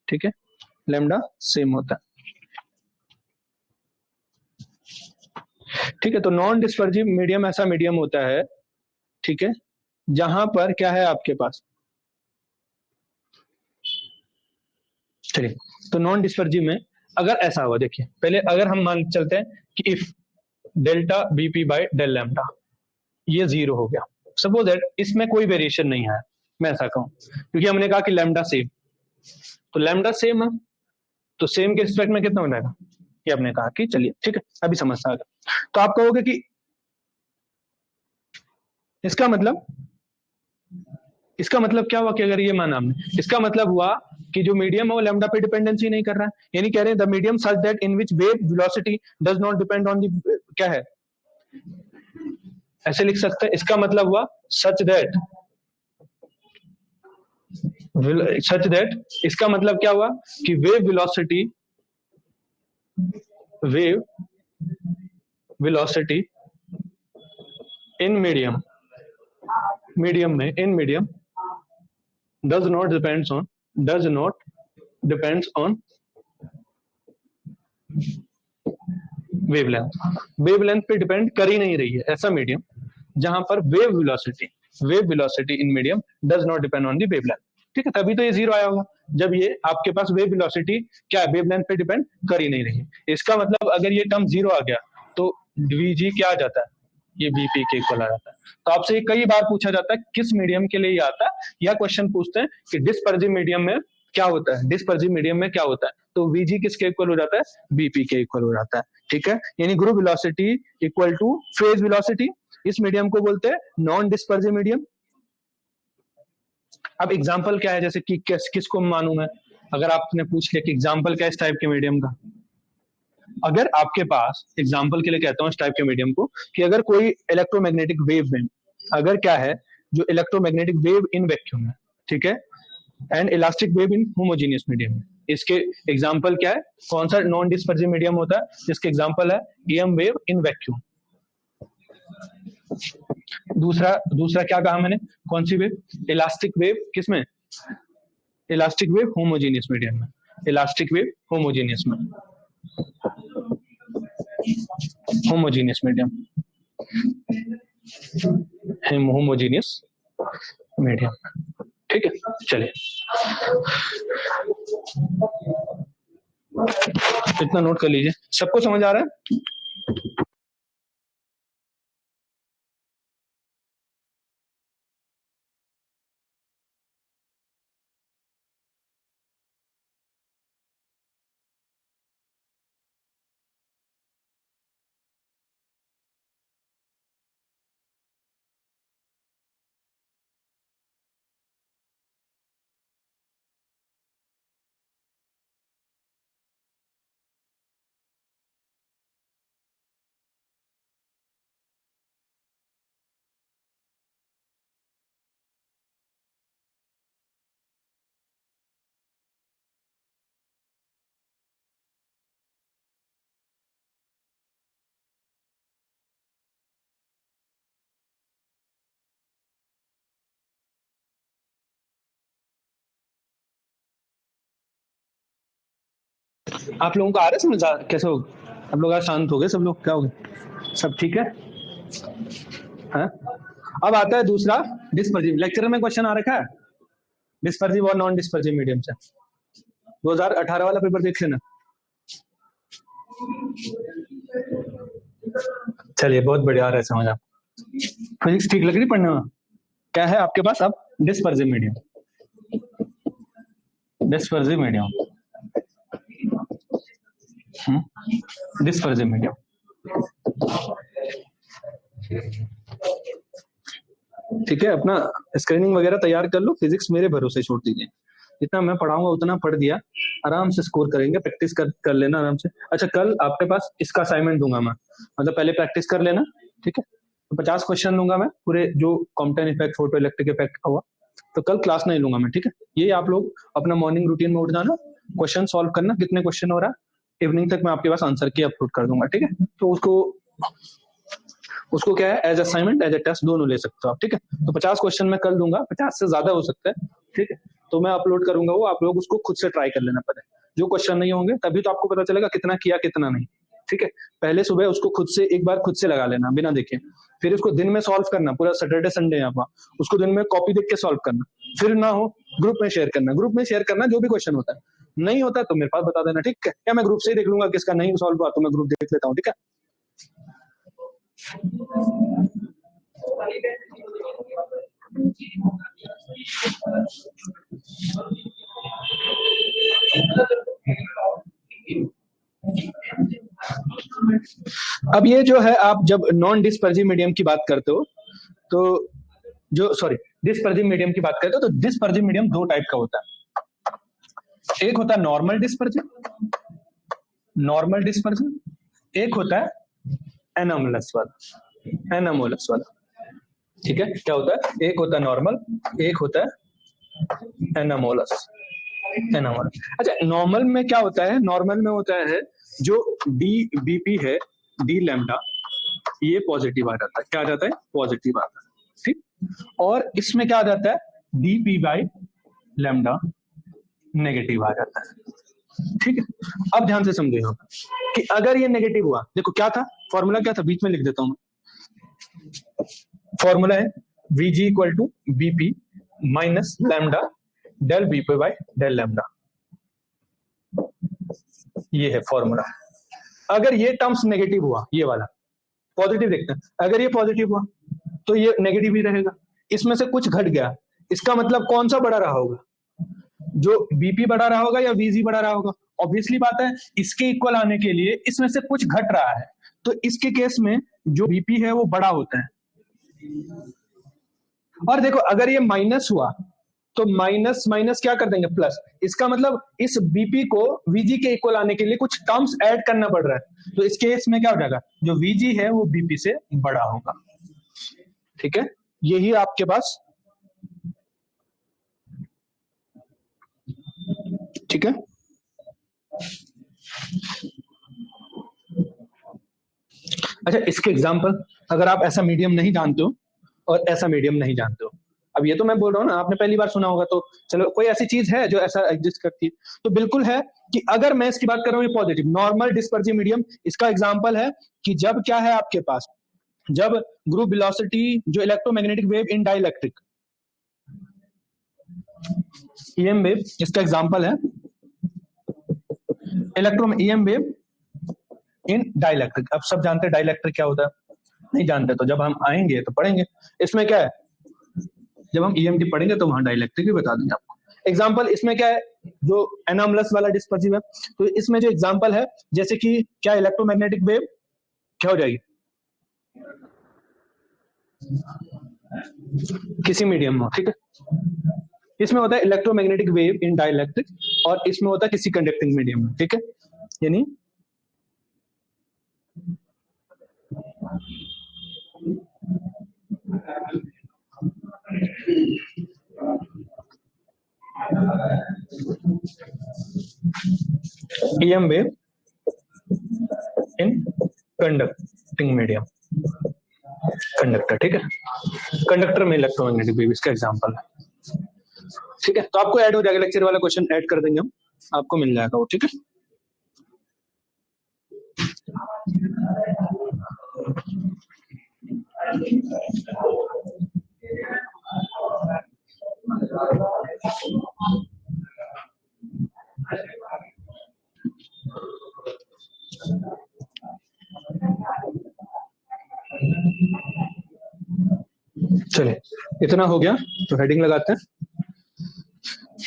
ठीक है, लैम्डा सेम होता है। ठीक है, तो नॉन डिस्पर्सिव मीडियम ऐसा मीडियम होता है, ठीक है, जहां पर क्या है आपके पास, चलिए, तो नॉन डिस्पर्सिव में अगर ऐसा हुआ, देखिए पहले अगर हम मान चलते हैं कि if delta BP by del lambda ये जीरो हो गया, सपोज दैट इसमें कोई वेरिएशन नहीं है, मैं ऐसा कहूं, क्योंकि हमने कहा कि लैम्डा सेम, तो लैम्डा सेम है, तो सेम के रिस्पेक्ट में कितना हो जाएगा, ये हमने कहा कि चलिए ठीक है, अभी समझ आ गया। तो आप कहोगे कि इसका मतलब, इसका मतलब क्या हुआ कि अगर ये माना हमने, इसका मतलब हुआ कि जो मीडियम है वो लैम्डा पे डिपेंडेंसी नहीं कर रहा है, यानी कह रहे हैं the medium such that in which wave velocity does not depend on the, क्या है, ऐसे लिख सकते हैं, इसका मतलब हुआ सच दैट, सच दैट, इसका मतलब क्या हुआ कि wave velocity, wave velocity in medium, medium में, in medium does not depends on, does not depends on wavelength, wavelength पे डिपेंड कर ही नहीं रही है, ऐसा मीडियम जहां पर wave velocity, wave velocity in medium does not depend on the wavelength. ठीक है, तभी तो ये जीरो आया होगा, जब ये आपके पास वेव वेलोसिटी क्या है, वेवलेंथ पे डिपेंड कर ही नहीं रही है। इसका मतलब अगर ये टर्म जीरो आ गया तो वीजी क्या आ जाता है, ये बीपी के इक्वल आ जाता है। तो आपसे ये कई बार पूछा जाता है किस मीडियम के लिए ये आता है, या क्वेश्चन पूछते हैं कि डिस्पर्सिव मीडियम में क्या होता है, डिस्पर्सिव मीडियम में क्या होता है, तो वीजी किसके इक्वल हो जाता है, बीपी के इक्वल हो जाता है। ठीक है, यानी group velocity equal two phase velocity, इस मीडियम को बोलते हैं नॉन डिस्पर्सिव मीडियम। अब एग्जांपल क्या है, जैसे कि किसको मानूं मैं, अगर आपने पूछ लिया कि एग्जांपल क्या है इस टाइप के मीडियम का, अगर आपके पास एग्जांपल के लिए कहता हूं इस टाइप के मीडियम को, कि अगर कोई इलेक्ट्रोमैग्नेटिक वेव में, अगर क्या है, जो इलेक्ट्रोमैग्नेटिक वेव इन वैक्यूम है, ठीक है, and elastic wave in homogeneous medium है, इसके एग्जांपल क्या है, कौन सा नॉन डिस्पर्सिव मीडियम होता है, जिसके एग्जांपल है ईएम वेव इन वैक्यूम। दूसरा दूसरा क्या कहा मैंने, कौन सी वेव, इलास्टिक वेव, किसमें, इलास्टिक वेव होमोजीनियस मीडियम में, इलास्टिक वेव होमोजीनियस में, होमोजीनियस मीडियम, होमोजीनियस मीडियम। ठीक है, चलिए इतना नोट कर लीजिए, सबको समझ आ रहा है। आप लोगों को आ रहा है समझ? कैसे हो आप लोग? आज शांत हो गए सब लोग? क्या हो गया? सब ठीक है? हाँ? अब आता है दूसरा, डिस्पर्सिव। लेक्चर में क्वेश्चन आ रखा है डिस्पर्सिव और नॉन डिस्पर्सिव मीडियम से। 2018 वाला पेपर देख लेना। चलिए, बहुत बढ़िया आ रहा है समझ। आप फिजिक्स ठीक लग रही पढ़ने में? क्या है आपके पास अब? Dispersive medium. Dispersive medium. Dispersive medium. ठीक है, अपना स्क्रीनिंग वगैरह तैयार कर लो। फिजिक्स मेरे भरोसे छोड़ दीजिए, जितना मैं पढ़ाऊंगा उतना पढ़ दिया, आराम से स्कोर करेंगे। प्रैक्टिस कर लेना आराम से। अच्छा, कल आपके पास इसका असाइनमेंट दूंगा मैं, मतलब पहले प्रैक्टिस कर लेना, ठीक है? तो 50 क्वेश्चन लूंगा मैं, पूरे जो Compton effect, photo electric effect का हुआ। तो कल क्लास नहीं लूंगा मैं, ठीक है? ये आप लोग अपना मॉर्निंग रूटीन में उठ जाना, क्वेश्चन सॉल्व करना, कितने क्वेश्चन हो रहा है इवनिंग तक मैं आपके पास आंसर की अपलोड कर दूंगा, ठीक है? तो उसको उसको क्या है, as assignment as a test दोनों ले सकते हो आप, ठीक है? तो 50 क्वेश्चन मैं कल दूंगा, 50 से ज्यादा हो सकता है, ठीक है? तो मैं अपलोड करूंगा वो, आप लोग उसको खुद से ट्राई कर लेना पड़े। जो क्वेश्चन नहीं होंगे तभी तो आपको पता चलेगा कितना किया कितना नहीं, ठीक है? पहले सुबह उसको खुद से एक बार खुद से लगा लेना बिना देखे, फिर उसको दिन में सॉल्व करना, पूरा सैटरडे संडे यहाँ पर उसको दिन में कॉपी देख के सॉल्व करना, फिर ना हो ग्रुप में शेयर करना। ग्रुप में शेयर करना जो भी क्वेश्चन होता है, नहीं होता तो मेरे पास बता देना, ठीक है? क्या मैं ग्रुप से ही देख लूंगा किसका नहीं सॉल्व हुआ, तो मैं ग्रुप देख लेता हूँ, ठीक है? अब ये जो है, आप जब नॉन डिस्पर्सिव मीडियम की बात करते हो, तो जो सॉरी डिस्पर्सिव मीडियम की बात करते हो, तो डिस्पर्सिव मीडियम दो टाइप का होता है। एक होता है नॉर्मल डिस्पर्सिव, नॉर्मल डिस्पर्सिव। एक होता है एनामोलस वाला, एनामोलस वाला, ठीक है? क्या होता है? एक होता है नॉर्मल, एक होता है एनामोलस। एनामोलस। अच्छा, नॉर्मल में क्या होता है? नॉर्मल में होता है जो डी बीपी है, डी लैम्डा, ये पॉजिटिव आ जाता है। क्या आ जाता है? पॉजिटिव आता है, ठीक? और इसमें क्या आ जाता है? डीपी बाई लैम्डा नेगेटिव आ जाता है, ठीक है? अब ध्यान से समझिएगा कि अगर ये नेगेटिव हुआ, देखो क्या था फॉर्मूला, क्या था बीच में लिख देता हूं मैं। फॉर्मूला है VG equal to BP minus lambda del BP by del lambda, ये है फॉर्मूला। अगर ये टर्म्स नेगेटिव हुआ, ये वाला पॉजिटिव देखते हैं, अगर ये पॉजिटिव हुआ तो ये नेगेटिव ही रहेगा। इसमें से कुछ घट गया, इसका मतलब कौन सा बड़ा रहा होगा? जो बीपी बढ़ा रहा होगा या वीजी बढ़ा रहा होगा? ऑब्वियसली बात है, इसके इक्वल आने के लिए इसमें से कुछ घट रहा है, तो इसके केस में जो बीपी है वो बड़ा होता है। और देखो, अगर ये माइनस हुआ तो माइनस माइनस क्या कर देंगे? प्लस। इसका मतलब इस बीपी को वीजी के इक्वल आने के लिए कुछ टर्म्स ऐड करना पड़ रहा है, तो इस केस में क्या हो जाएगा? जो वीजी है वो बीपी से बड़ा होगा, ठीक है? यही आपके पास, ठीक है? अच्छा, इसके एग्जाम्पल, अगर आप ऐसा मीडियम नहीं जानते हो और ऐसा मीडियम नहीं जानते हो, अब ये तो मैं बोल रहा हूँ ना, आपने पहली बार सुना होगा, तो चलो कोई ऐसी चीज है जो ऐसा एग्जिस्ट करती है? तो बिल्कुल है कि अगर मैं इसकी बात कर रहा हूँ, ये पॉजिटिव नॉर्मल डिस्पर्सिव मीडियम, इसका एग्जाम्पल है कि जब क्या है आपके पास, जब ग्रुप वेलोसिटी, जो electromagnetic wave in dielectric, EM wave, इसका एग्जाम्पल है electro EM wave in dielectric. अब सब जानते हैं डाइलेक्ट्रिक क्या होता है? नहीं जानते तो जब हम आएंगे तो पढ़ेंगे। इसमें क्या है, जब हम ईएमटी पढ़ेंगे तो वहां डाइलेक्ट्रिक भी बता देंगे आपको। एग्जाम्पल इसमें क्या है, जो एनामलस वाला डिस्पर्सिव है, तो इसमें जो एग्जाम्पल है, जैसे कि क्या इलेक्ट्रोमैग्नेटिक वेव क्या हो जाएगी किसी मीडियम में, ठीक है? इसमें होता है इलेक्ट्रोमैग्नेटिक वेव इन डाइलेक्ट्रिक, और इसमें होता है किसी कंडक्टिंग मीडियम में, ठीक है? यानी EM wave in conducting medium, conductor, ठीक है? कंडक्टर में इलेक्ट्रोमैग्नेटिक वेव इसका एग्जांपल है, ठीक है? तो आपको ऐड हो जाएगा, लेक्चर वाला क्वेश्चन ऐड कर देंगे हम, आपको मिल जाएगा वो, ठीक है? चलिए, इतना हो गया तो हेडिंग लगाते हैं।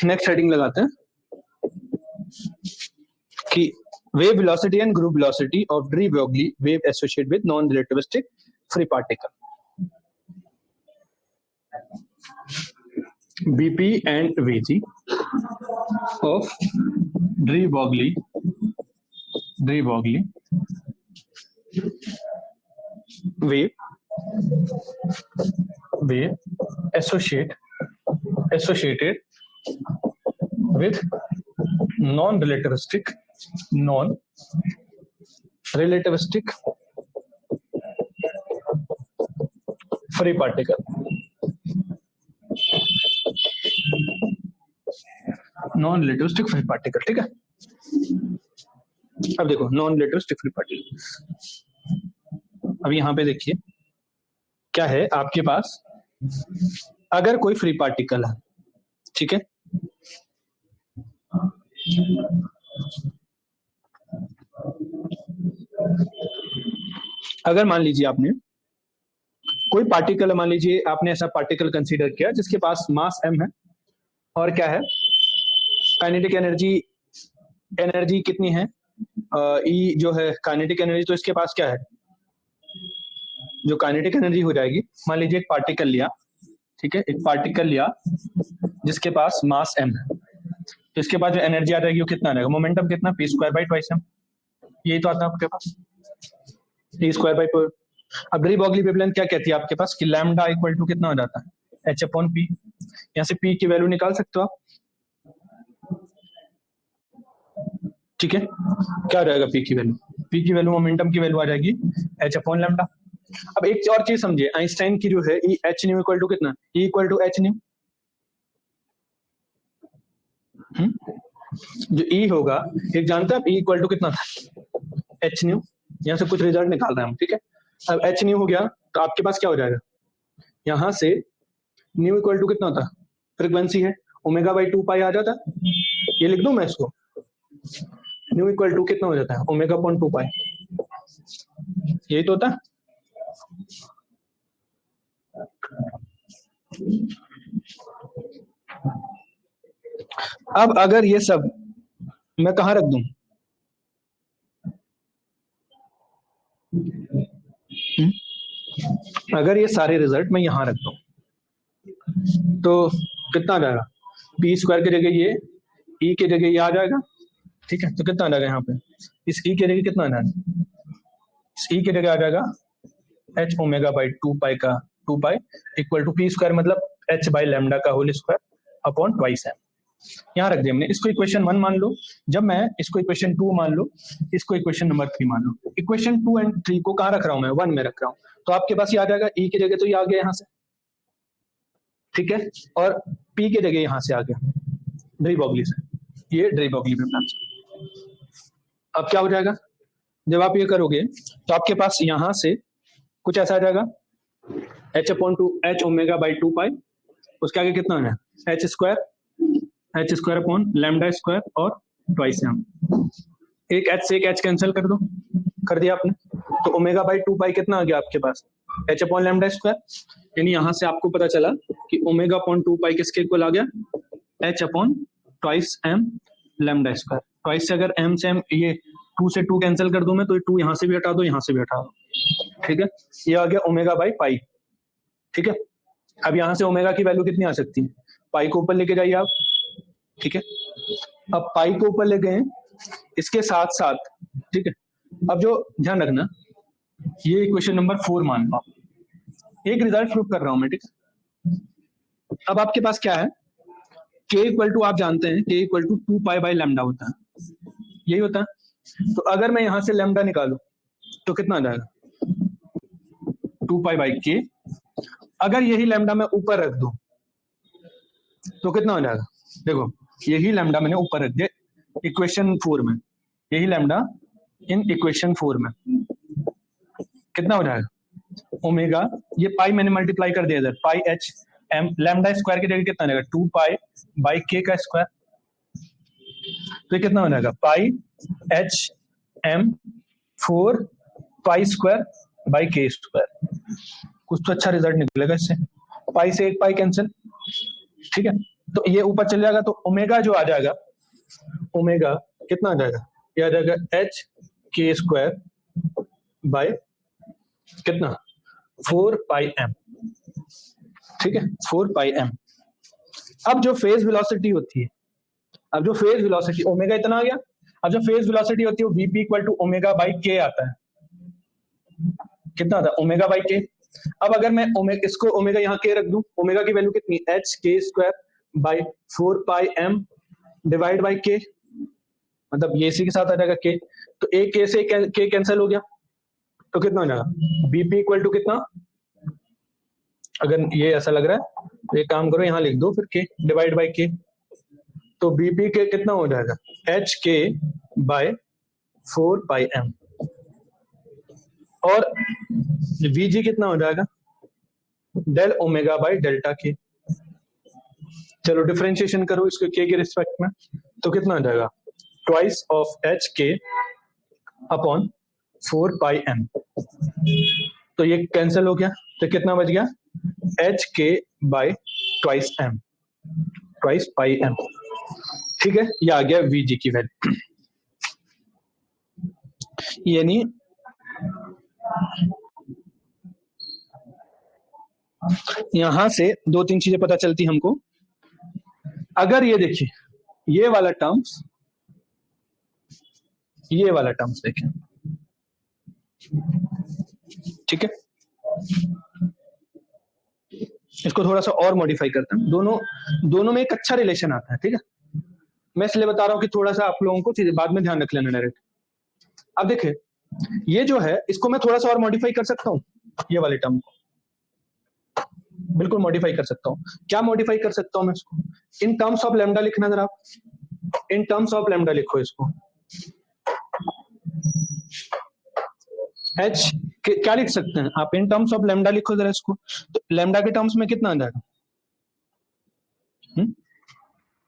नेक्स्ट हेडिंग लगाते हैं कि wave velocity and group velocity of de Broglie wave associated with non-relativistic free particle. BP and Vg of de Broglie wave associated with non-relativistic free particle. Non relativistic free particle, ठीक है। अब देखो non relativistic free particle, अब यहां पे देखिए क्या है आपके पास, अगर कोई फ्री पार्टिकल है, ठीक है, अगर मान लीजिए आपने कोई पार्टिकल, मान लीजिए आपने ऐसा पार्टिकल कंसीडर किया जिसके पास मास m है और क्या है, काइनेटिक एनर्जी कितनी है, ई जो है काइनेटिक एनर्जी, तो इसके पास क्या है, जो काइनेटिक एनर्जी हो जाएगी, मान लीजिए एक पार्टिकल लिया, ठीक है, एक पार्टिकल लिया जिसके पास मास m है, तो इसके पास जो एनर्जी आ जाएगी वो कितना आएगा, मोमेंटम कितना, p square by twice m, यही तो आता है आपके पास, p स्क्वायर बाई 4। अब डी ब्रॉगली वेवलेंथ क्या कहती है आपके पास कि लैम्डा इक्वल टू कितना हो जाता है, h अपॉन p। यहाँ से p की वैल्यू निकाल सकते हो आप, ठीक है, क्या हो जाएगा p की वैल्यू, p की वैल्यू मोमेंटम की वैल्यू आ जाएगी h अपॉन लैम्डा। अब एक और चीज समझिए, आइंस्टाइन की जो है E h nu equal to कितना, E equal to h nu, जो E होगा, एक जानते हैं आप E इक्वल टू कितना था, h न्यू, यहाँ से कुछ रिजल्ट निकाल रहे हैं हम, ठीक है। अब h न्यू हो गया तो आपके पास क्या हो जाएगा, यहाँ से न्यू इक्वल टू कितना होता, फ्रीक्वेंसी है, ओमेगा बाई 2 पाई आ जाता, ये लिख दूं मैं इसको, न्यू इक्वल टू कितना हो जाता है, ओमेगा अपॉन 2 पाई, यही तो होता है। अब अगर ये सब मैं कहाँ रख दूं, अगर ये सारे रिजल्ट मैं यहां रख दूं तो कितना आ जाएगा, पी स्क्वायर की जगह ये, ई की जगह ये आ जाएगा, ठीक है, तो कितना आ जाएगा यहाँ पे, इस ई की जगह कितना आ जाएगा, इस ई की जगह आ जाएगा एच ओमेगा बाई 2 पाई का 2 pi equal to P square मतलब एच बाई लैम्डा का होल स्क्वायर अपॉन ट्वाइस है। यहाँ रख दिया हमने, इसको इक्वेशन 1 मान लो, जब मैं इसको इक्वेशन 2 मान लो, इसको इक्वेशन नंबर 3 मान लो, इक्वेशन 2 एंड 3 को कहाँ रख रहा हूँ मैं, 1 में रख रहा हूँ, तो आपके पास ये आ जाएगा, ई की जगह तो ये आ गया यहाँ से, ठीक है, और पी की जगह यहाँ से आ गया डी ब्रॉगली से, ये डी ब्रॉगली वेवलेंथ से। अब क्या हो जाएगा, जब आप ये करोगे तो आपके पास यहाँ से कुछ ऐसा आ जाएगा, h upon 2 h omega by 2 पाई, उसके आगे कितना है, h square upon lambda square और ट्वाइस m, एक h से एक h कैंसिल कर दो, कर दिया आपने, तो ओमेगा बाई 2 पाई कितना आ गया आपके पास, h अपॉन लैम्डा स्क्वायर, यानी यहां से आपको पता चला कि ओमेगा अपॉन 2 पाई किसके इक्वल आ गया, h upon twice m lambda square, twice से अगर m से m ये 2 से 2 कैंसिल कर दूं मैं, तो ये 2 यहां से भी हटा दो, यहां से भी हटा दो, ठीक है, ये आ गया ओमेगा बाई पाई, ठीक है। अब यहां से ओमेगा की वैल्यू कितनी आ सकती है, पाई को ऊपर लेके जाइए आप, ठीक है, अब पाई को ऊपर ले गए, इसके साथ साथ, ठीक है, अब जो ध्यान रखना, ये इक्वेशन नंबर 4 मान लो, एक रिजल्ट प्रूव कर रहा हूं मैं, ठीक है। अब आपके पास क्या है, k इक्वल टू, आप जानते हैं k equal to 2 pi by lambda होता है, यही होता है, तो अगर मैं यहां से लैम्डा निकालू तो कितना आ जाएगा, 2 पाई बाई k, अगर यही लैम्डा मैं ऊपर रख दूं तो कितना हो जाएगा, देखो यही लैम्डा मैंने ऊपर रख दिया इक्वेशन 4 में, यही लैम्डा इन इक्वेशन 4 में, कितना हो जाएगा ओमेगा, ये पाई मैंने मल्टीप्लाई कर दिया इधर, पाई एच एम, लैम्डा स्क्वायर की जगह कितना आ जाएगा 2 पाई बाई के का स्क्वायर, तो ये कितना हो जाएगा pi h m 4 pi square by k square. कुछ तो अच्छा रिजल्ट निकलेगा इससे, पाई से एक पाई कैंसिल, ठीक है। तो ये ऊपर चल जाएगा, तो ओमेगा जो आ जाएगा, ओमेगा कितना आ जाएगा, ये आ जाएगा एच के स्क्वायर बाय कितना 4 पाई एम, ठीक है 4 पाई एम। अब जो फेज वेलोसिटी होती है, अब जो फेज वेलोसिटी ओमेगा इतना आ गया, अब जो फेज वेलोसिटी होती है वो VP equal to omega by k आता है, कितना आता है ओमेगा बाई के। अब अगर मैं इसको ओमेगा यहाँ के रख दूं, ओमेगा की वैल्यू कितनी H k square by 4 pi M divide by k, मतलब ये इसी के साथ आ जाएगा के, तो ए के से के कैंसिल हो गया, तो कितना हो जाएगा बीपी इक्वल टू कितना, अगर ये ऐसा लग रहा है तो एक काम करो यहाँ लिख दो फिर के डिवाइड बाई के, तो बीपी के कितना हो जाएगा H k bye 4 pi M, और वीजी कितना हो जाएगा डेल ओमेगा बाय डेल्टा के। चलो डिफरेंशिएशन करो इसको के रिस्पेक्ट में, तो कितना हो जाएगा ट्वाइस ऑफ एच के अपॉन 4 पाई एम, तो ये कैंसिल हो गया, तो कितना बच गया H k by twice M, twice pi M, ठीक है। ये आ गया वीजी की वैल्यू। यानी यहां से दो तीन चीजें पता चलती हमको, अगर ये देखिए ये वाला टर्म्स, ये वाला टर्म्स देखें, ठीक है, इसको थोड़ा सा और मॉडिफाई करते हैं, दोनों में एक अच्छा रिलेशन आता है, ठीक है। मैं इसलिए बता रहा हूं कि थोड़ा सा आप लोगों को चीजें बाद में ध्यान रख लेना डायरेक्ट। अब देखिए ये जो है इसको मैं थोड़ा सा और मॉडिफाई कर सकता हूँ, ये वाले टर्म को बिल्कुल मॉडिफाई कर सकता हूँ। क्या मॉडिफाई कर सकता हूँ मैं इसको, इन टर्म्स ऑफ लैम्डा लिखना जरा, इन टर्म्स ऑफ लैम्डा लिखो इसको, एच क्या लिख सकते हैं आप, इन टर्म्स ऑफ लैम्डा लिखो जरा इसको, तो लैम्डा के टर्म्स में कितना आ जाएगा,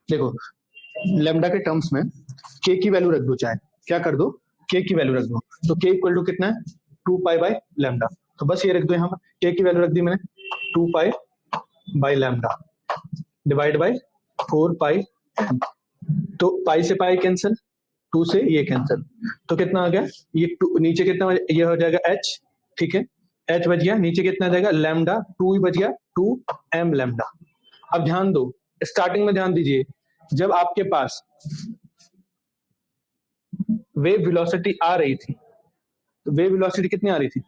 देखो लैम्डा के टर्म्स में के की वैल्यू रख दो, चाहे क्या कर दो के की वैल्यू रख दो, तो के इक्वल टू कितना है 2 पाई बाय लैम्डा, तो बस ये रख दो यहाँ पर के की वैल्यू रख दी मैंने 2 pi by lambda divide by 4 pi M, तो पाई से पाई कैंसिल, 2 से ये कैंसिल, तो कितना आ गया ये नीचे कितना, ये हो जाएगा एच, ठीक है एच बच गया, नीचे कितना आ जाएगा लैम्डा 2 ही बच गया 2 एम लैम्डा। अब ध्यान दो स्टार्टिंग में, ध्यान दीजिए जब आपके पास वेव वेलोसिटी आ रही थी, तो वेव वेलोसिटी कितनी आ रही थी,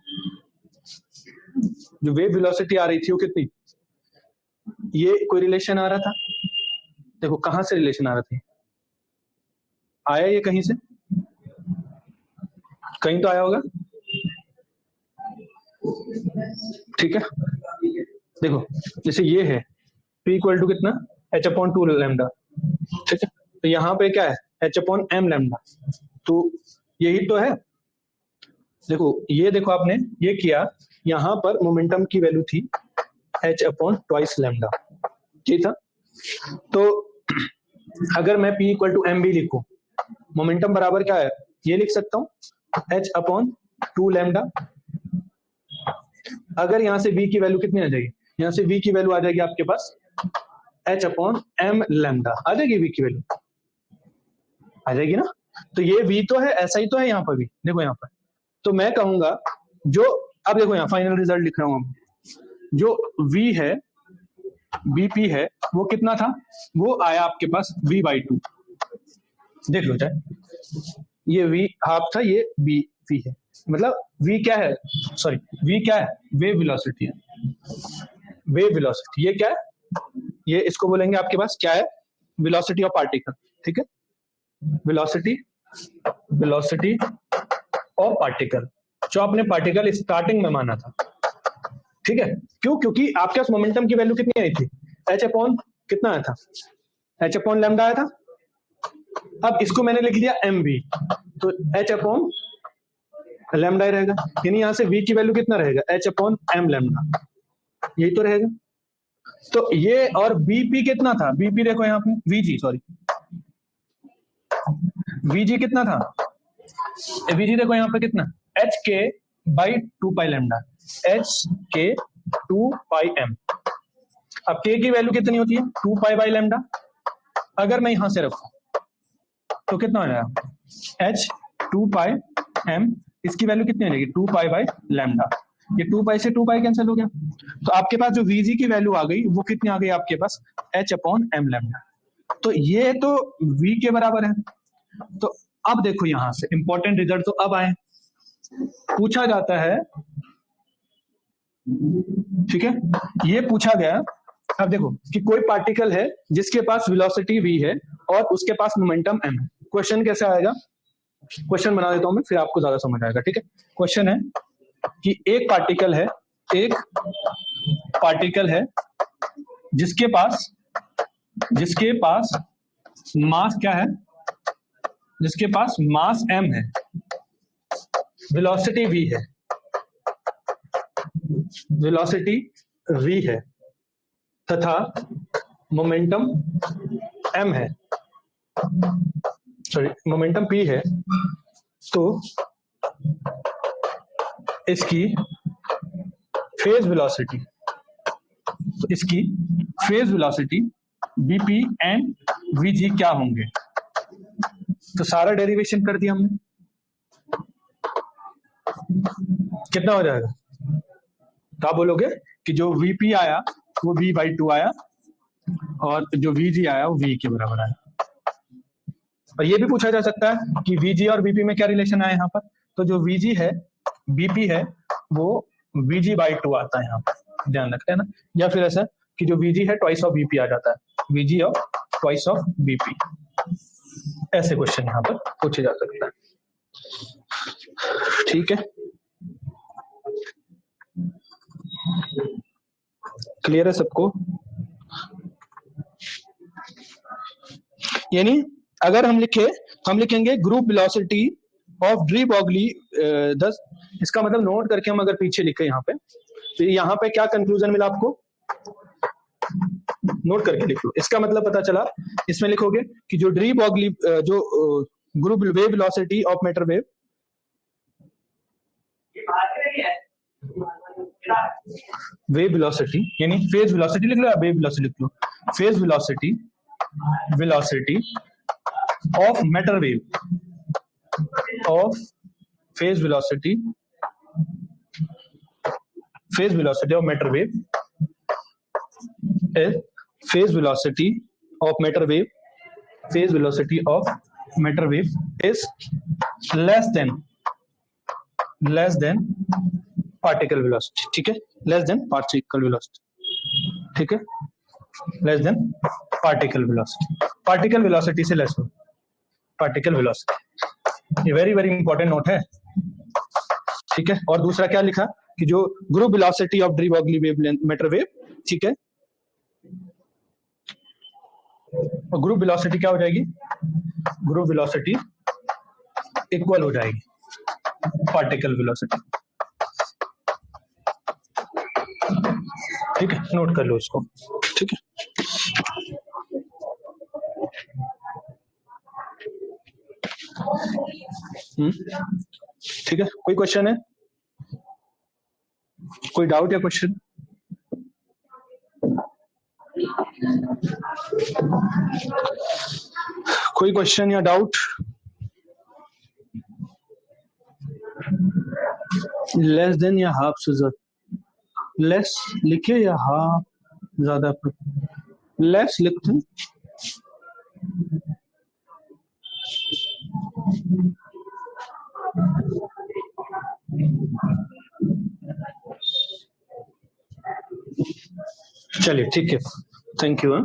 जो वेव वेलोसिटी आ रही थी वो कितनी, ये कोई रिलेशन आ रहा था, देखो कहां से रिलेशन आ रहा था, आया ये कहीं से, कहीं तो आया होगा, ठीक है। देखो जैसे ये है P इक्वल टू कितना h अपॉन 2 लैम्डा, ठीक है, तो यहाँ पे क्या है h अपॉन m लैम्डा, तो यही तो है। देखो ये देखो आपने ये किया, यहाँ पर मोमेंटम की वैल्यू थी h अपॉन ट्वाइस लैम्डा, ठीक था। तो अगर मैं P इक्वल टू एम भी लिखूं, मोमेंटम बराबर क्या है, ये लिख सकता हूँ h अपॉन 2 लैम्डा। अगर यहाँ से v की वैल्यू कितनी आ जाएगी, यहाँ से v की वैल्यू आ जाएगी आपके पास h अपॉन m लैम्डा, आ जाएगी v की वैल्यू, आ जाएगी ना। तो ये v तो है, ऐसा ही तो है यहाँ पर भी, देखो यहाँ पर, तो मैं कहूंगा जो, अब देखो यहाँ फाइनल रिजल्ट लिख रहा हूँ, जो v है bp है वो कितना था, वो आया आपके पास v बाई 2, देख लो चाहे, ये v हाफ था, ये v है, मतलब v क्या है, सॉरी v क्या है, वेव वेलोसिटी है, वेव वेलोसिटी, ये क्या है, ये इसको बोलेंगे आपके पास क्या है, वेलोसिटी ऑफ पार्टिकल, ठीक है, वेलोसिटी, वेलोसिटी ऑफ पार्टिकल, जो आपने पार्टिकल स्टार्टिंग में माना था, ठीक है। क्यों, क्योंकि आपके पास मोमेंटम की वैल्यू कितनी आई थी, एच अपॉन कितना आया था, एच अपॉन लैम्डा आया था। अब इसको मैंने लिख लिया एम वी, तो एच अपॉन लैम्डा ही रहेगा, यानी यहाँ से v की वैल्यू कितना रहेगा, h/m लैम्डा, यही तो रहेगा। तो ये और bp कितना था, bp देखो यहाँ पे, vg सॉरी, vg कितना था, vg देखो यहाँ पे कितना, hk/2 पाई लैम्डा, hk/2 पाई m। अब k की वैल्यू कितनी होती है, 2 पाई बाई लैम्डा, अगर मैं यहां से रखूं तो कितना हो जाएगा, h/2 पाई m, इसकी वैल्यू कितनी हो जाएगी, 2 पाई बाई लैम्डा, ये 2 पाई से 2 पाई कैंसिल हो गया, तो आपके पास जो vg की वैल्यू आ गई वो कितनी आ गई आपके पास, h/m लैम्डा। तो ये तो v के बराबर है। तो अब देखो यहां से इंपॉर्टेंट रिजल्ट तो अब आए, पूछा जाता है, ठीक है, ये पूछा गया, अब देखो कि कोई पार्टिकल है जिसके पास वेलोसिटी v है और उसके पास मोमेंटम m है, क्वेश्चन कैसे आएगा, क्वेश्चन बना देता हूं मैं, फिर आपको ज्यादा समझ आएगा, ठीक है। क्वेश्चन है कि एक पार्टिकल है जिसके पास मास क्या है, जिसके पास मास m है, वेलोसिटी v है, वेलोसिटी v है तथा मोमेंटम m है, सॉरी मोमेंटम p है, तो इसकी फेज वेलोसिटी, तो इसकी phase velocity bp and vg क्या होंगे। तो सारा डेरिवेशन कर दिया हमने, कितना हो जाएगा, तो आप बोलोगे कि जो vp आया वो v/2 आया और जो vg आया वो v के बराबर आया। और ये भी पूछा जा सकता है कि vg और vp में क्या रिलेशन आया यहाँ पर, तो जो vg है bp है वो vg/2 आता है यहाँ पर, ध्यान रखते हैं ना, या फिर ऐसा कि जो vg है ट्वाइस ऑफ bp आ जाता है, vg और ट्वाइस ऑफ bp, ऐसे क्वेश्चन यहाँ पर पूछे जा सकता है, ठीक है, क्लियर है सबको। यानी अगर हम लिखेंगे group velocity of de Broglie 10, इसका मतलब नोट करके हम अगर पीछे लिखे यहाँ पे, तो यहाँ पे क्या कंक्लूजन मिला आपको, नोट करके लिख लो, इसका मतलब पता चला, इसमें लिखोगे कि जो डी ब्रोगली जो group wave velocity of matter wave, wave velocity यानी फेज वेलोसिटी लिख लो या वेव वेलोसिटी लिख लो, phase velocity of matter wave, of phase velocity of matter wave is phase velocity of matter wave, phase velocity of matter wave is less than particle velocity, ठीक है, less than particle velocity, ठीक है, less than particle velocity से less हो, particle velocity, ये very very important note है, ठीक है। और दूसरा क्या लिखा कि जो group velocity of de Broglie wavelength matter wave, ठीक है, और ग्रुप वेलोसिटी क्या हो जाएगी, ग्रुप वेलोसिटी इक्वल हो जाएगी पार्टिकल वेलोसिटी, ठीक है, नोट कर लो इसको, ठीक है। ठीक है, कोई क्वेश्चन है, कोई डाउट या क्वेश्चन, कोई क्वेश्चन या डाउट, लेस देन या हाफ से ज्यादा, लेस लिखे या हाफ ज्यादा, लेस लिखते हैं, चलिए ठीक है, थैंक यू।